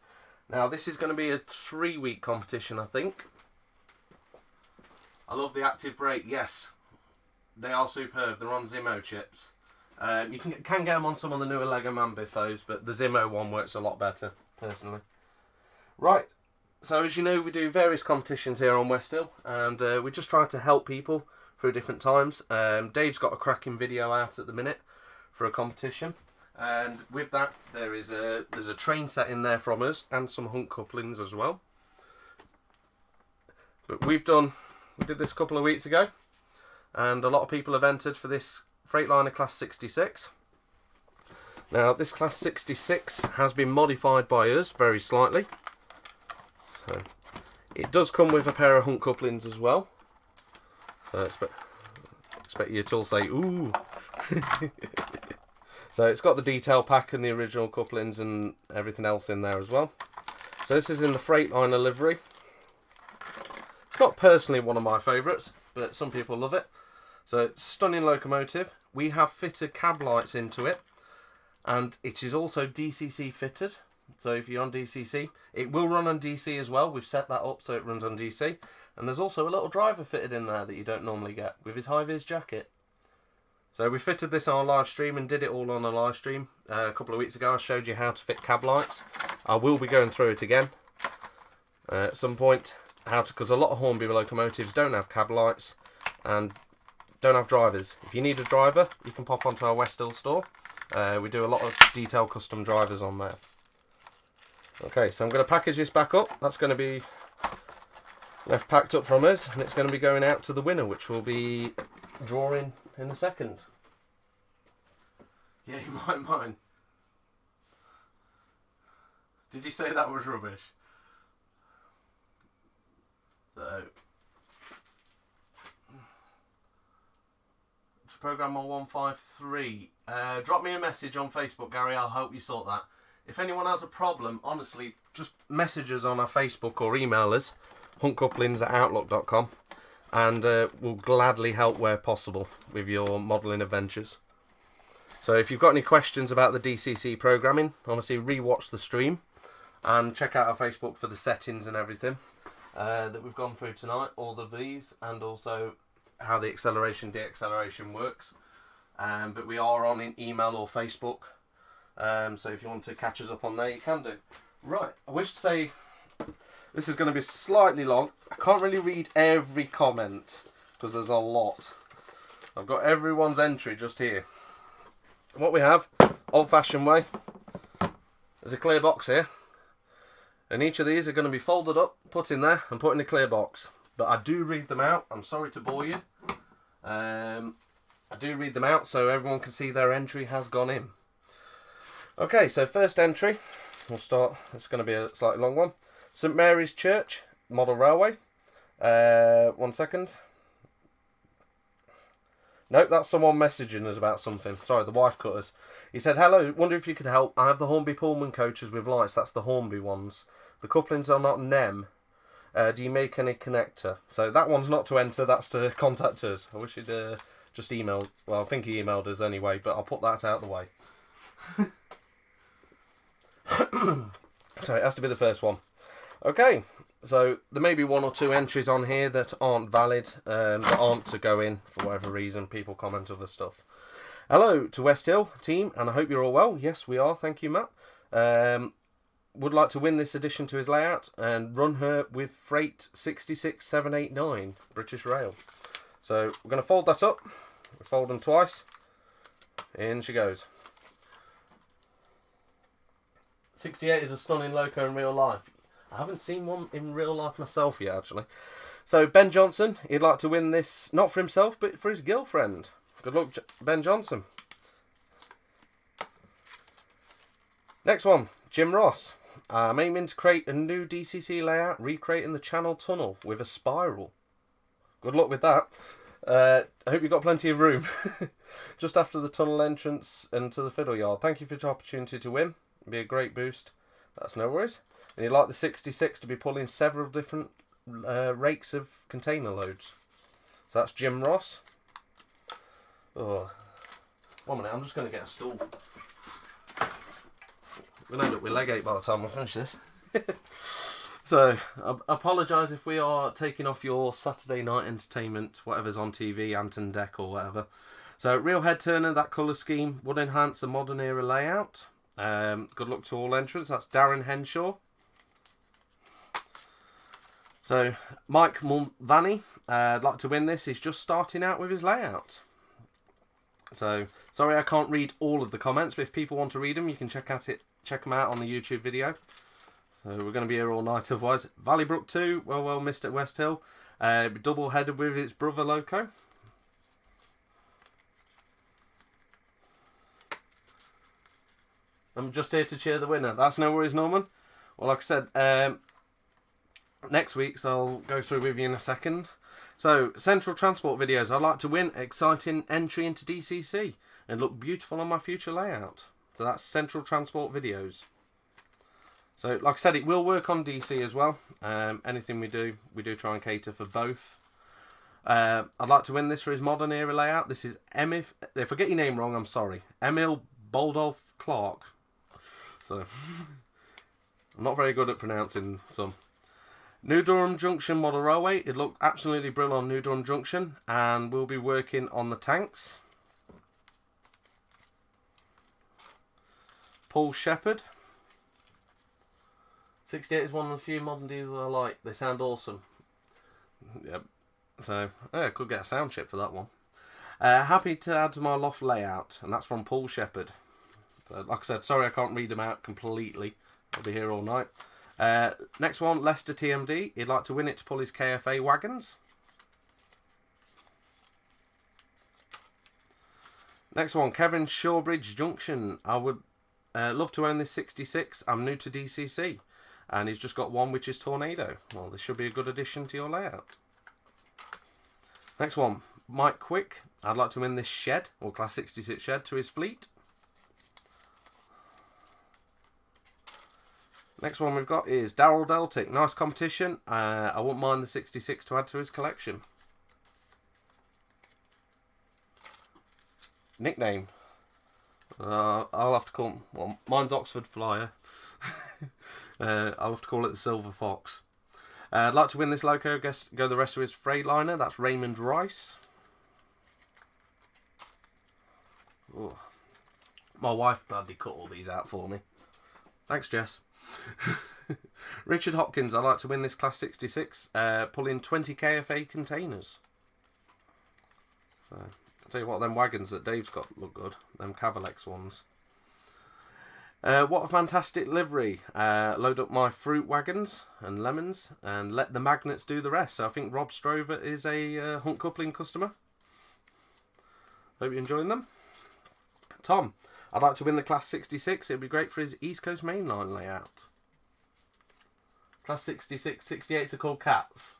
Now, this is going to be a 3-week competition, I think. I love the active brake. Yes, they are superb. They're on Zimmo chips. You can get them on some of the newer Lego Man Biffos, but the Zimmo one works a lot better, personally. Right, so as you know, we do various competitions here on West Hill, and we just try to help people through different times. Dave's got a cracking video out at the minute for a competition, and with that there's a train set in there from us and some hunt couplings as well. But we did this a couple of weeks ago, and a lot of people have entered for this Freightliner Class 66. Now, this Class 66 has been modified by us very slightly. So it does come with a pair of hunt couplings as well. So I expect you to all say ooh. So it's got the detail pack and the original couplings and everything else in there as well. So this is in the Freightliner livery. It's not personally one of my favourites, but some people love it. So it's a stunning locomotive. We have fitted cab lights into it, and it is also DCC fitted. So if you're on DCC, it will run on DC as well. We've set that up so it runs on DC. And there's also a little driver fitted in there that you don't normally get with his high-vis jacket. So we fitted this on a live stream and did it all on a live stream a couple of weeks ago. I showed you how to fit cab lights. I will be going through it again at some point. Because a lot of Hornby locomotives don't have cab lights and don't have drivers. If you need a driver, you can pop onto our West Hill store. We do a lot of detailed custom drivers on there. Okay, so I'm going to package this back up. That's going to be left packed up from us, and it's going to be going out to the winner, which we'll be drawing in a second. Yeah, you might mind. Did you say that was rubbish? So, to program on 153, drop me a message on Facebook, Gary. I'll help you sort that. If anyone has a problem, honestly, just message us on our Facebook or email us, huntcouplings@outlook.com, and we'll gladly help where possible with your modelling adventures. So if you've got any questions about the DCC programming, honestly, re-watch the stream and check out our Facebook for the settings and everything that we've gone through tonight, all of these, and also how the acceleration deacceleration works. But we are on in email or Facebook, so if you want to catch us up on there, you can do. Right, I wish to say this is going to be slightly long. I can't really read every comment because there's a lot. I've got everyone's entry just here. What we have, old-fashioned way, there's a clear box here, and each of these are going to be folded up, put in there, and put in a clear box. But I do read them out. I'm sorry to bore you. I do read them out so everyone can see their entry has gone in. Okay, so first entry, we'll start. It's going to be a slightly long one. St Mary's Church, Model Railway. 1 second. Nope, that's someone messaging us about something. Sorry, the wife cut us. He said, hello, wonder if you could help. I have the Hornby Pullman coaches with lights. That's the Hornby ones. The couplings are not NEM. Do you make any connector? So that one's not to enter, that's to contact us. I wish he'd just emailed. Well, I think he emailed us anyway, but I'll put that out of the way. So it has to be the first one. Okay, so there may be 1 or 2 entries on here that aren't valid, that aren't to go in for whatever reason. People comment other stuff. Hello to West Hill team, and I hope you're all well. Yes, we are. Thank you, Matt. Would like to win this addition to his layout and run her with Freight 66789 British Rail. So we're going to fold that up. We fold them twice. In she goes. 68 is a stunning Loco in real life. I haven't seen one in real life myself yet, actually. So Ben Johnson, he'd like to win this, not for himself, but for his girlfriend. Good luck, Ben Johnson. Next one, Jim Ross. I'm aiming to create a new DCC layout, recreating the Channel Tunnel with a spiral. Good luck with that. I hope you've got plenty of room. Just after the tunnel entrance and to the fiddle yard. Thank you for the opportunity to win. It'd be a great boost. That's no worries. And you'd like the 66 to be pulling several different rakes of container loads. So that's Jim Ross. Oh, 1 minute, I'm just going to get a stool. We'll end up with leg ache by the time I finish this. So, I apologise if we are taking off your Saturday night entertainment, whatever's on TV, Anton Deck or whatever. So, real head turner, that colour scheme would enhance a modern era layout. Good luck to all entrants. That's Darren Henshaw. So, Mike Mulvaney, I'd like to win this. He's just starting out with his layout. So, sorry I can't read all of the comments, but if people want to read them, you can check them out on the YouTube video. So we're going to be here all night otherwise. Valleybrook 2, well missed at West Hill. Double-headed with its brother Loco. I'm just here to cheer the winner. That's no worries, Norman. Well, like I said, next week's I'll go through with you in a second. So, Central Transport videos. I'd like to win exciting entry into DCC and look beautiful on my future layout. So that's Central Transport videos. So, like I said, it will work on DC as well. Anything we do try and cater for both. I'd like to win this for his modern era layout. This is Emil. If I get your name wrong, I'm sorry. Emil Boldolf Clark. So, I'm not very good at pronouncing some. New Durham Junction model railway. It looked absolutely brilliant on New Durham Junction, and we'll be working on the tanks. Paul Shepherd. 68 is one of the few modern diesels I like. They sound awesome. Yep. So, I could get a sound chip for that one. Happy to add to my loft layout, and that's from Paul Shepherd. So, like I said, sorry I can't read them out completely. I'll be here all night. Next one, Leicester TMD. He'd like to win it to pull his KFA wagons. Next one, Kevin Shawbridge Junction. I would love to own this 66. I'm new to DCC. And he's just got one, which is Tornado. Well, this should be a good addition to your layout. Next one, Mike Quick. I'd like to win this shed, or Class 66 shed, to his fleet. Next one we've got is Daryl Deltic. Nice competition. I wouldn't mind the 66 to add to his collection. Nickname. I'll have to call him, well, mine's Oxford Flyer. I'll have to call it the Silver Fox. I'd like to win this Loco, go the rest of his Freightliner. That's Raymond Rice. Ooh. My wife gladly cut all these out for me. Thanks, Jess. Richard Hopkins. I'd like to win this Class 66, pulling 20 KFA containers. So, I'll tell you what, them wagons that Dave's got look good. Them Cavalex ones. What a fantastic livery. Load up my fruit wagons and lemons and let the magnets do the rest. So I think Rob Strover is a Hunt Coupling customer. Hope you're enjoying them. Tom, I'd like to win the Class 66. It'd be great for his East Coast mainline layout. Class 66, 68s are called cats.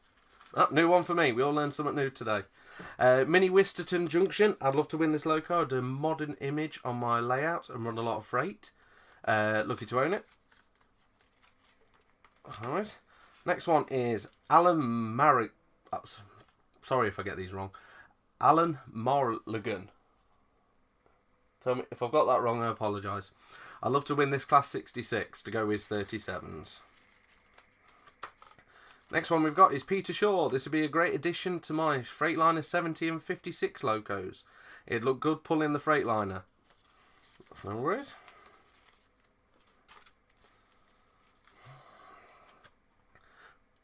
Oh, new one for me. We all learned something new today. Mini Wisterton Junction. I'd love to win this Loco. I'd do a modern image on my layout and run a lot of freight. Lucky to own it. Alright. Next one is Alan Marrick. Oh, sorry if I get these wrong. Alan Morligan. Tell me if I've got that wrong, I apologise. I'd love to win this Class 66 to go with 37s. Next one we've got is Peter Shaw. This would be a great addition to my Freightliner 70 and 56 Locos. It'd look good pulling the Freightliner. That's no worries.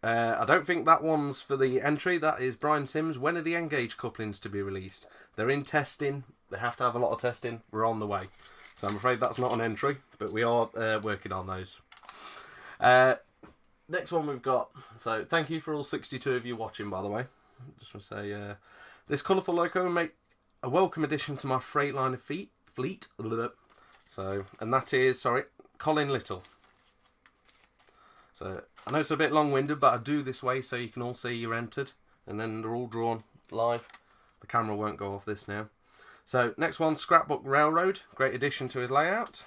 I don't think that one's for the entry. That is Brian Sims. When are the Engage couplings to be released? They're in testing. They have to have a lot of testing. We're on the way. So I'm afraid that's not an entry, but we are working on those. Next one we've got, so thank you for all 62 of you watching, by the way. Just want to say, this colourful Loco make a welcome addition to my Freightliner fleet. So, and that is, sorry, Colin Little. So, I know it's a bit long-winded, but I do this way so you can all see you're entered. And then they're all drawn live. The camera won't go off this now. So, next one, Scrapbook Railroad. Great addition to his layout.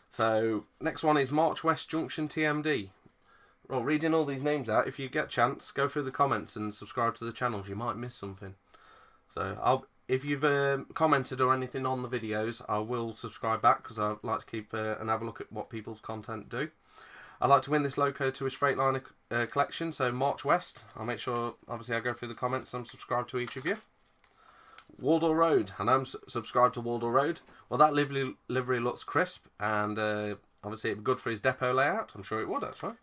So, next one is March West Junction TMD. Well, reading all these names out, if you get a chance, go through the comments and subscribe to the channels. You might miss something. So, if you've commented or anything on the videos, I will subscribe back because I like to keep and have a look at what people's content do. I'd like to win this Loco to his Freightliner collection, so March West. I'll make sure, obviously, I go through the comments and subscribe to each of you. Waldor Road, and I'm subscribed to Waldor Road. Well, that livery looks crisp, and obviously it'd be good for his depot layout. I'm sure it would, actually.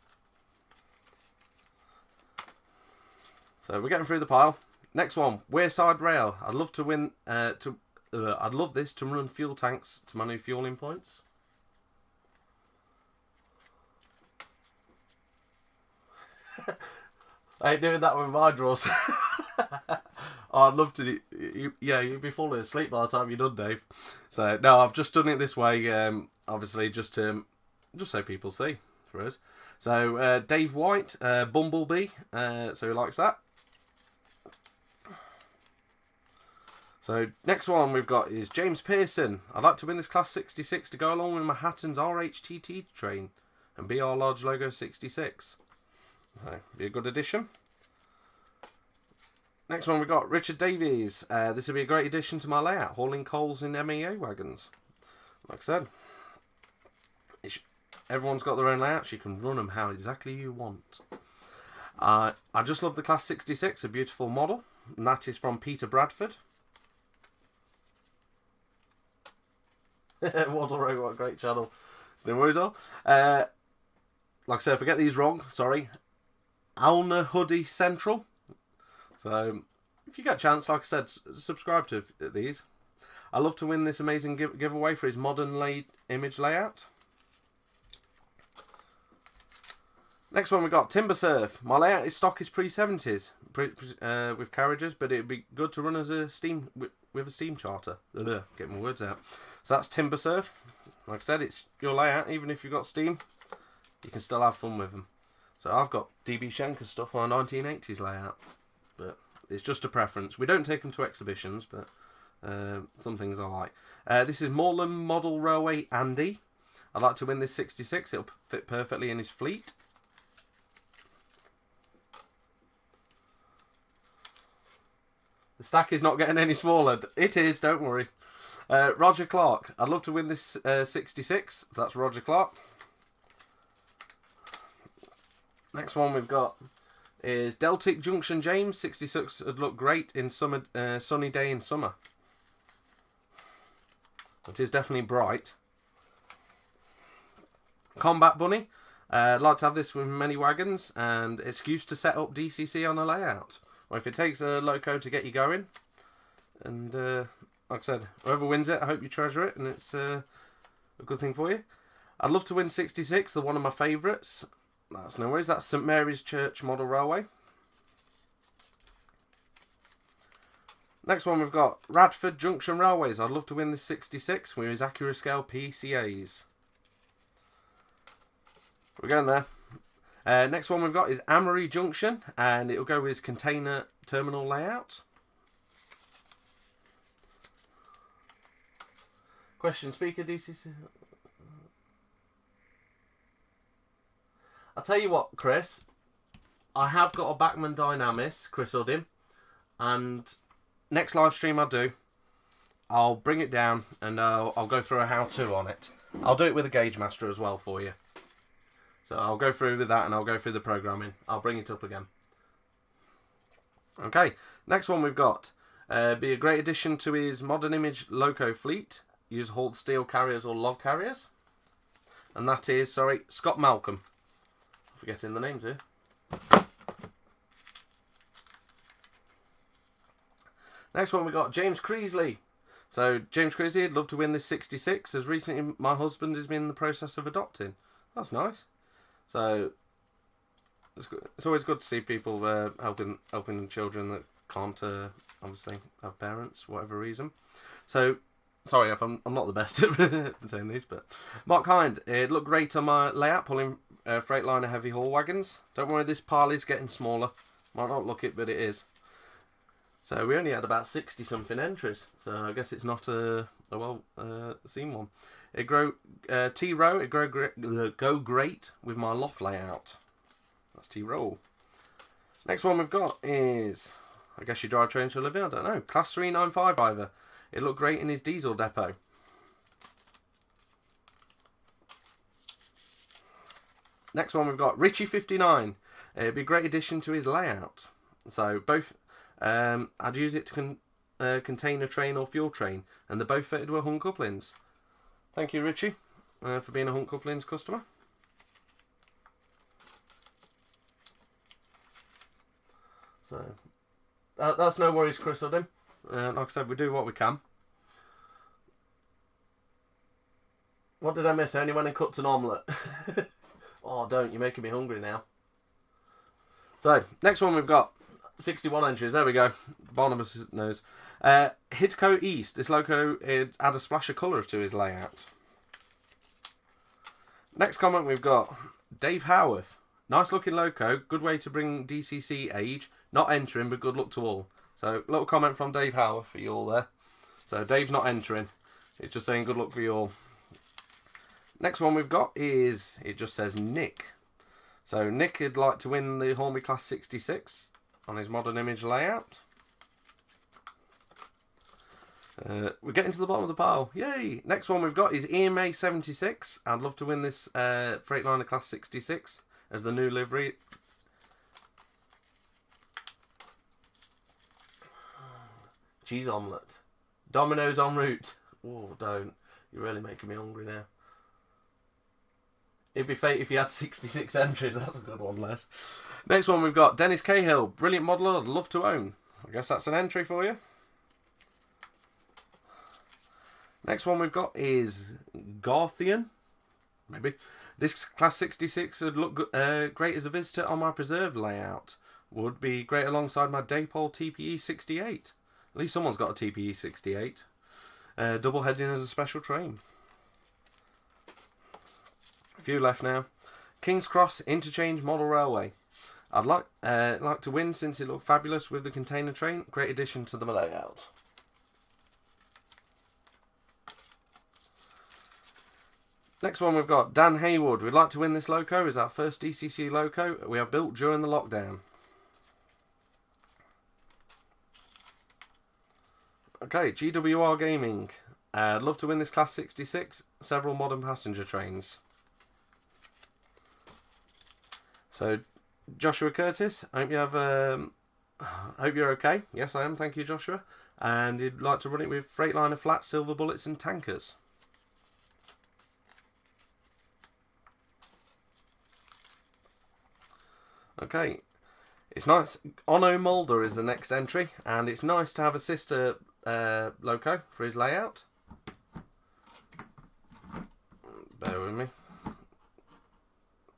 So we're getting through the pile. Next one, Wearside Rail. I'd love to win. I'd love this to run fuel tanks to my new fueling points. I ain't doing that with my drawers. Oh, I'd love to do. Yeah, you'd be falling asleep by the time you're done, Dave. So no, I've just done it this way. Obviously, just so people see for us. So Dave White, Bumblebee. So he likes that. So next one we've got is James Pearson. I'd like to win this Class 66 to go along with Manhattan's RHTT train and BR Large Logo 66. So be a good addition. Next one we've got Richard Davies. This will be a great addition to my layout, hauling coals in MEA wagons. Like I said, everyone's got their own layouts. You can run them how exactly you want. I just love the Class 66, a beautiful model, and that is from Peter Bradford. Waddle Road, what a great channel. No worries all. Like I said, if I get these wrong, sorry. Alna Hoodie Central. So, if you get a chance, like I said, subscribe to these. I love to win this amazing giveaway for his modern image layout. Next one we got Timber Surf. My layout is stock is pre-70s with carriages, but it'd be good to run as a steam with a steam charter. Get my words out. So that's Timber Surf. Like I said, it's your layout. Even if you've got steam, you can still have fun with them. So I've got DB Schenker stuff on a 1980s layout, but it's just a preference. We don't take them to exhibitions, but some things I like. This is Moreland Model Railway Andy. I'd like to win this 66. It'll fit perfectly in his fleet. The stack is not getting any smaller. It is, don't worry. Roger Clark. I'd love to win this 66. That's Roger Clark. Next one we've got is Deltic Junction James. 66 would look great in summer, sunny day in summer. It is definitely bright. Combat Bunny. I'd like to have this with many wagons and excuse to set up DCC on a layout. Or if it takes a Loco to get you going. And like I said, whoever wins it, I hope you treasure it and it's a good thing for you. I'd love to win 66, they're one of my favourites. That's no worries, that's St Mary's Church Model Railway. Next one we've got Radford Junction Railways. I'd love to win this 66 with his Accurascale PCAs. We're going there. Next one we've got is Amory Junction, and it'll go with his container terminal layout. Question, speaker DCC. I'll tell you what, Chris. I have got a Bachmann Dynamis, Chris Uddin, and next live stream I do, I'll bring it down and I'll go through a how-to on it. I'll do it with a Gauge Master as well for you. So I'll go through with that and I'll go through the programming. I'll bring it up again. Okay, next one we've got. Be a great addition to his modern image Loco fleet. Use hauled steel carriers or log carriers. And that is, sorry, Scott Malcolm. Forgetting the names here. Next one we got James Creasley. So James Crazy, I'd love to win this 66, as recently my husband has been in the process of adopting. That's nice. So it's always good to see people helping children that can't obviously have parents, for whatever reason. So sorry if I'm not the best at saying these, but Mark Hind, it looked great on my layout, pulling Freightliner heavy haul wagons. Don't worry, this pile is getting smaller. Might not look it, but it is. So we only had about 60 something entries, so I guess it's not a well seen one. It grow T-row. It go great with my loft layout. That's T-row. Next one we've got is, I guess you drive trains for a living. I don't know. Class 395 either. It looked great in his diesel depot. Next one we've got Richie 59. It'd be a great addition to his layout. So both, I'd use it to contain a train or fuel train, and they're both fitted with Hunt couplings. Thank you, Richie, for being a Hunt couplings customer. So that's no worries, Chris Huddin. Like I said, we do what we can. What did I miss? I only went and cooked an omelette. Oh, don't. You're making me hungry now. So, next one we've got 61 entries. There we go. Barnabas knows. Hidco East. This Loco, it add a splash of colour to his layout. Next comment we've got Dave Howarth. Nice looking Loco. Good way to bring DCC age. Not entering, but good luck to all. So, little comment from Dave Howarth for you all there. So, Dave's not entering. It's just saying good luck for you all. Next one we've got is, it just says Nick. So, Nick would like to win the Hornby Class 66 on his modern image layout. We're getting to the bottom of the pile. Yay! Next one we've got is EMA 76. I'd love to win this Freightliner Class 66 as the new livery. Cheese omelette. Domino's en route. Oh, don't. You're really making me hungry now. It'd be fate if you had 66 entries. That's a good one, Les. Next one we've got Dennis Cahill. Brilliant modeler. I'd love to own. I guess that's an entry for you. Next one we've got is Garthian. Maybe. This Class 66 would look great as a visitor on my preserved layout. Would be great alongside my Daypole TPE 68. At least someone's got a TPE 68. Double heading as a special train. A few left now. King's Cross Interchange Model Railway. I'd like to win since it looked fabulous with the container train. Great addition to the layout. Next one we've got Dan Haywood. We'd like to win this Loco. It's our first DCC Loco we have built during the lockdown. Okay, GWR Gaming. I'd love to win this Class 66. Several modern passenger trains. So, Joshua Curtis, I hope you have. Hope you're okay. Yes, I am. Thank you, Joshua. And you'd like to run it with Freightliner flats, silver bullets, and tankers. Okay, it's nice. Onno Mulder is the next entry, and it's nice to have a sister Loco for his layout. Bear with me.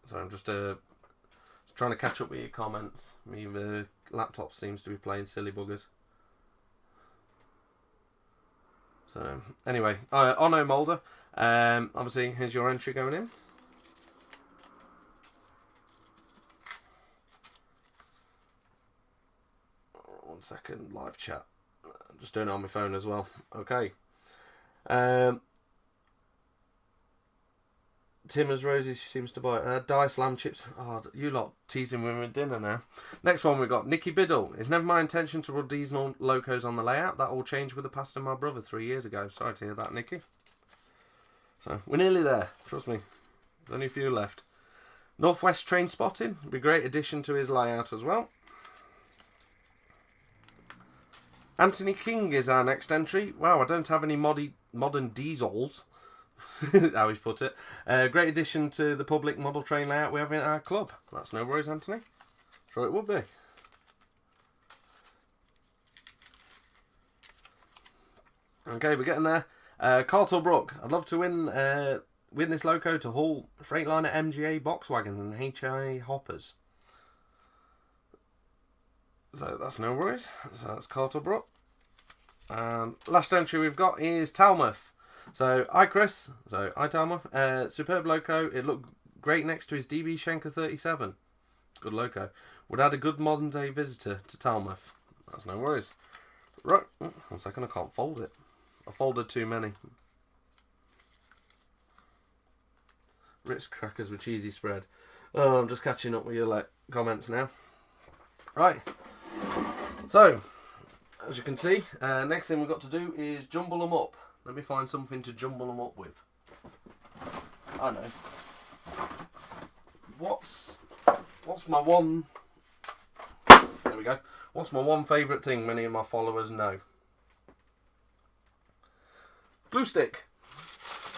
So I'm just trying to catch up with your comments. My laptop seems to be playing silly buggers. So anyway, Onno Mulder. Obviously, here's your entry going in. One second, live chat. I'm just doing it on my phone as well. Okay. Tim as Rosie, she seems to buy dice lamb chips. Oh, you lot teasing women with dinner now. Next one we got Nicky Biddle. It's never my intention to run diesel locos on the layout. That all changed with the passing of my brother 3 years ago. Sorry to hear that, Nicky. So we're nearly there. Trust me. There's only a few left. Northwest Train Spotting. Would be a great addition to his layout as well. Anthony King is our next entry. Wow, I don't have any modern diesels. How he's put it. Great addition to the public model train layout we have in our club. That's no worries, Anthony. Sure it would be. Okay, we're getting there. Cartel Brook, I'd love to win this Loco to haul Freightliner MGA box wagons and HIA hoppers. So that's no worries. So that's Cartel Brook. And last entry we've got is Talmuth. So hi Chris. So hi Talmuth. Superb Loco. It looked great next to his DB Schenker 37. Good Loco. Would add a good modern day visitor to Talmuth. That's no worries. Right. 1 second, I can't fold it. I folded too many. Ritz crackers with cheesy spread. Oh, I'm just catching up with your comments now. Right. So, as you can see, next thing we've got to do is jumble them up. Let me find something to jumble them up with. I know. What's my one... There we go. What's my one favourite thing many of my followers know? Glue stick.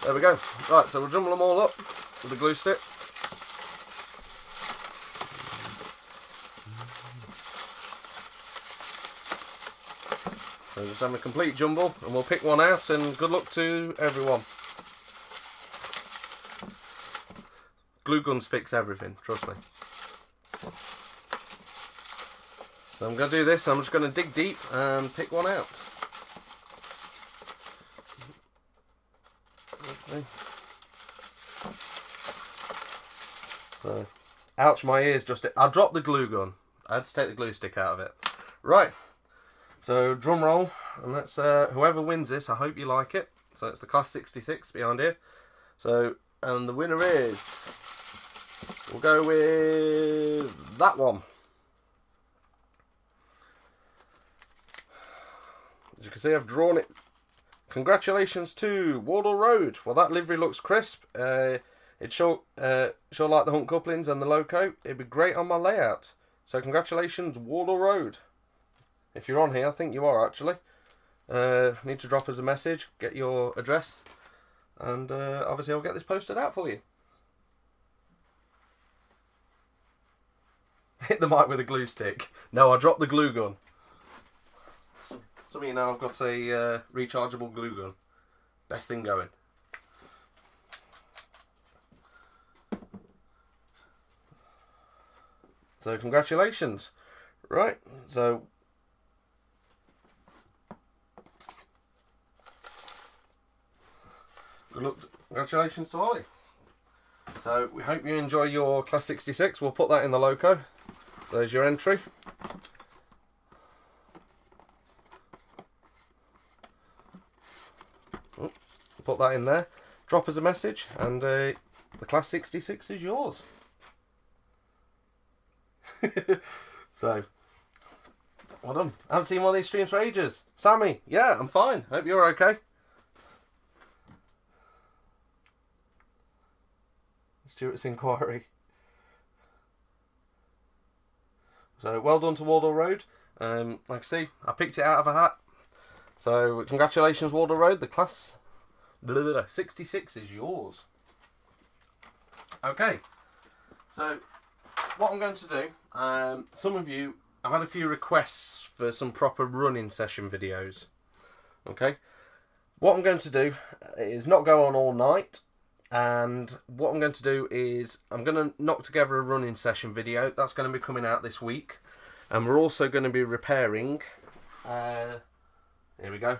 There we go. Right, so we'll jumble them all up with a glue stick. So just have a complete jumble and we'll pick one out, and good luck to everyone. Glue guns fix everything, trust me. So I'm going to do this, I'm just going to dig deep and pick one out. Okay. So, ouch, my ears I dropped the glue gun. I had to take the glue stick out of it. Right, so drum roll, and let's, whoever wins this, I hope you like it. So it's the Class 66 behind here. So, and the winner is, we'll go with that one. As you can see, I've drawn it. Congratulations to Wardle Road. Well, that livery looks crisp. It's sure like the Hunt Couplings and the Loco. It'd be great on my layout. So congratulations, Wardle Road. If you're on here, I think you are actually. Need to drop us a message, get your address, and obviously I'll get this posted out for you. Hit the mic with a glue stick. No, I dropped the glue gun. Some of you know I've got a rechargeable glue gun. Best thing going. So congratulations. Right, so good luck. Congratulations to Ollie. So we hope you enjoy your Class 66. We'll put that in the Loco. So there's your entry. Put that in there. Drop us a message, and the Class 66 is yours. So, well done. I haven't seen one of these streams for ages. Sammy, yeah, I'm fine. Hope you're okay. Stuart's inquiry. So, well done to Wardle Road. Like I see, I picked it out of a hat. So, congratulations, Wardle Road. The Class 66 is yours. Okay, so what I'm going to do, some of you, I've had a few requests for some proper running session videos. Okay, what I'm going to do is not go on all night, and what I'm going to do is I'm going to knock together a running session video. That's going to be coming out this week, and we're also going to be repairing, here we go,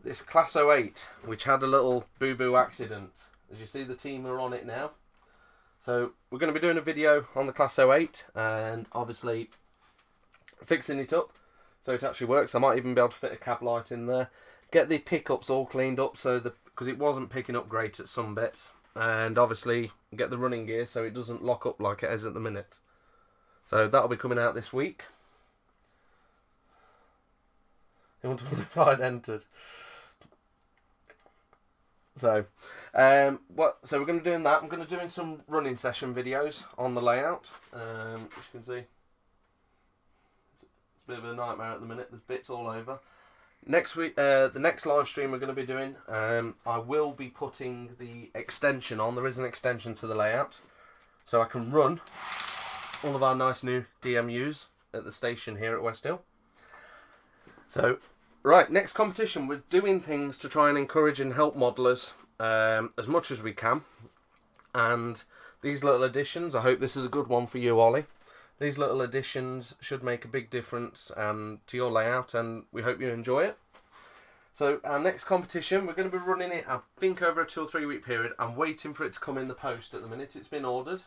this Class 08, which had a little boo-boo accident. As you see, the team are on it now. So we're going to be doing a video on the Class 08 and obviously fixing it up so it actually works. I might even be able to fit a cab light in there. Get the pickups all cleaned up so because it wasn't picking up great at some bits. And obviously get the running gear so it doesn't lock up like it is at the minute. So that'll be coming out this week. You want to wonder if I'd entered. So, so we're going to be doing that. I'm going to be doing some running session videos on the layout. As you can see, it's a bit of a nightmare at the minute. There's bits all over. Next week, the next live stream we're going to be doing, I will be putting the extension on. There is an extension to the layout, so I can run all of our nice new DMUs at the station here at West Hill. So Right, next competition. We're doing things to try and encourage and help modelers as much as we can. And these little additions, I hope this is a good one for you, Ollie. These little additions should make a big difference to your layout, and we hope you enjoy it. So our next competition, we're going to be running it, I think, over a 2 or 3 week period. I'm waiting for it to come in the post at the minute. It's been ordered.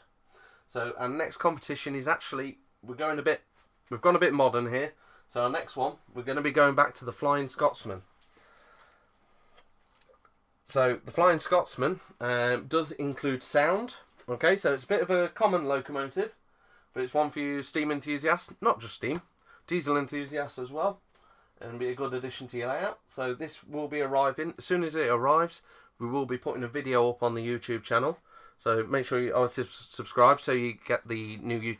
So our next competition is actually, we've gone a bit modern here. So our next one, we're going to be going back to the Flying Scotsman. So the Flying Scotsman does include sound. Okay, so it's a bit of a common locomotive, but it's one for you steam enthusiasts, not just steam, diesel enthusiasts as well, and be a good addition to your layout. So this will be arriving, as soon as it arrives, we will be putting a video up on the YouTube channel. So make sure you obviously subscribe so you get the new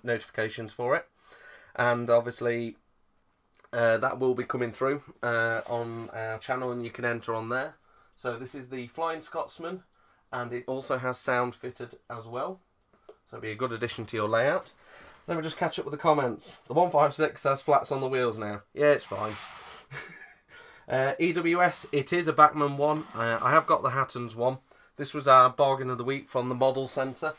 notifications for it. And obviously that will be coming through on our channel, and you can enter on there. So this is the Flying Scotsman, and it also has sound fitted as well. So it'll be a good addition to your layout. Let me just catch up with the comments. The 156 has flats on the wheels now. Yeah, it's fine. EWS, it is a Bachmann one. I have got the Hattons one. This was our bargain of the week from the model centre.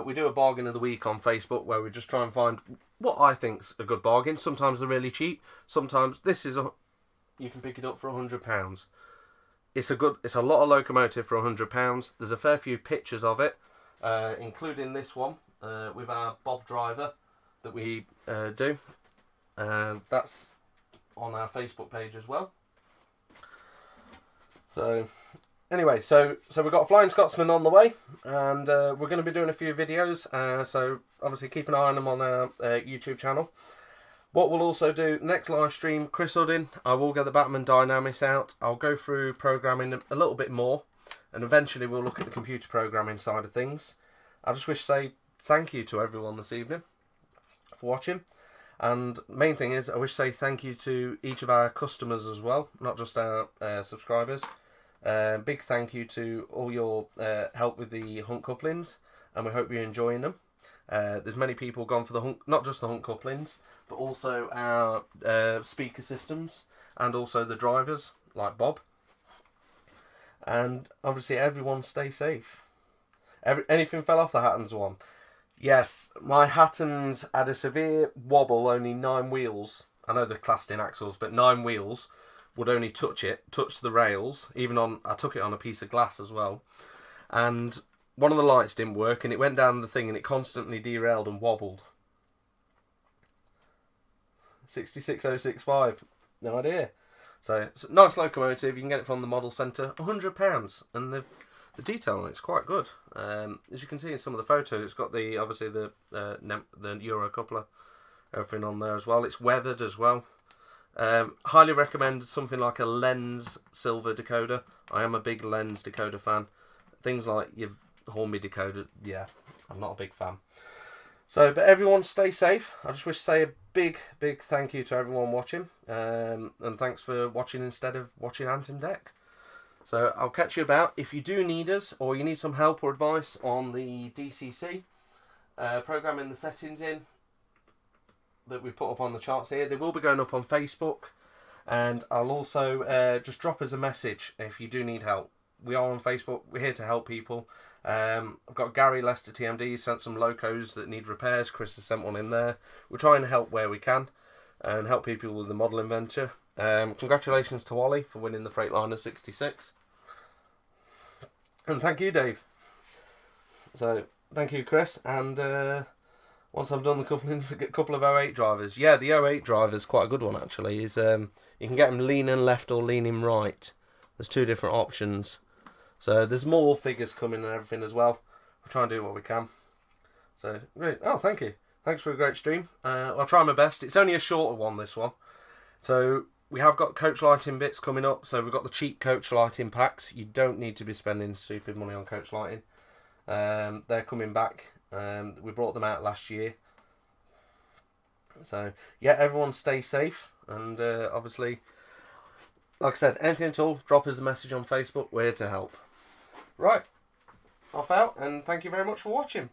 We do a bargain of the week on Facebook where we just try and find what I think's a good bargain. Sometimes they're really cheap. Sometimes this is you can pick it up for £100. It's a lot of locomotive for £100. There's a fair few pictures of it, including this one with our Bob driver that we do. That's on our Facebook page as well. So anyway, so we've got a Flying Scotsman on the way, and we're going to be doing a few videos. So obviously keep an eye on them on our YouTube channel. What we'll also do, next live stream, Chris Huddin, I will get the Batman Dynamics out. I'll go through programming a little bit more, and eventually we'll look at the computer programming side of things. I just wish to say thank you to everyone this evening for watching. And main thing is, I wish to say thank you to each of our customers as well, not just our subscribers. Big thank you to all your help with the Hunt Couplings, and we hope you're enjoying them. There's many people gone for the Hunt, not just the Hunt Couplings, but also our speaker systems, and also the drivers like Bob. And obviously everyone stay safe. Anything fell off the Hattons one? Yes, my Hattons had a severe wobble, only 9 wheels. I know they're classed in axles, but 9 wheels would only touch the rails. Even I took it on a piece of glass as well. And one of the lights didn't work, and it went down the thing, and it constantly derailed and wobbled. 66065, no idea. So it's a nice locomotive. You can get it from the model centre, £100, and the detail on it's quite good. As you can see in some of the photos, it's got obviously the Euro coupler, everything on there as well. It's weathered as well. Highly recommend something like a lens silver decoder. I am a big lens decoder fan. Things like your Hornby decoder, yeah, I'm not a big fan. So, but everyone stay safe. I just wish to say a big thank you to everyone watching, and thanks for watching instead of watching Ant and Deck. So I'll catch you about. If you do need us, or you need some help or advice on the DCC, programming the settings in that we've put up on the charts here, they will be going up on Facebook, and I'll also just drop us a message if you do need help. We are on Facebook. We're here to help people. I've got Gary Lester TMD sent some Locos that need repairs. Chris has sent one in there. We're trying to help where we can and help people with the model inventor. Congratulations to Ollie for winning the Freightliner 66. And thank you, Dave. So thank you, Chris. And once I've done the couplings, a couple of 08 drivers. Yeah, the 08 driver is quite a good one actually. You can get them leaning left or leaning right. There's 2 different options. So there's more figures coming and everything as well. We'll try and do what we can. So great. Oh, thank you. Thanks for a great stream. I'll try my best. It's only a shorter one, this one. So we have got coach lighting bits coming up. So we've got the cheap coach lighting packs. You don't need to be spending stupid money on coach lighting. They're coming back. We brought them out last year. So yeah, everyone stay safe. And obviously, like I said, anything at all, drop us a message on Facebook. We're here to help. Right, off out, and thank you very much for watching.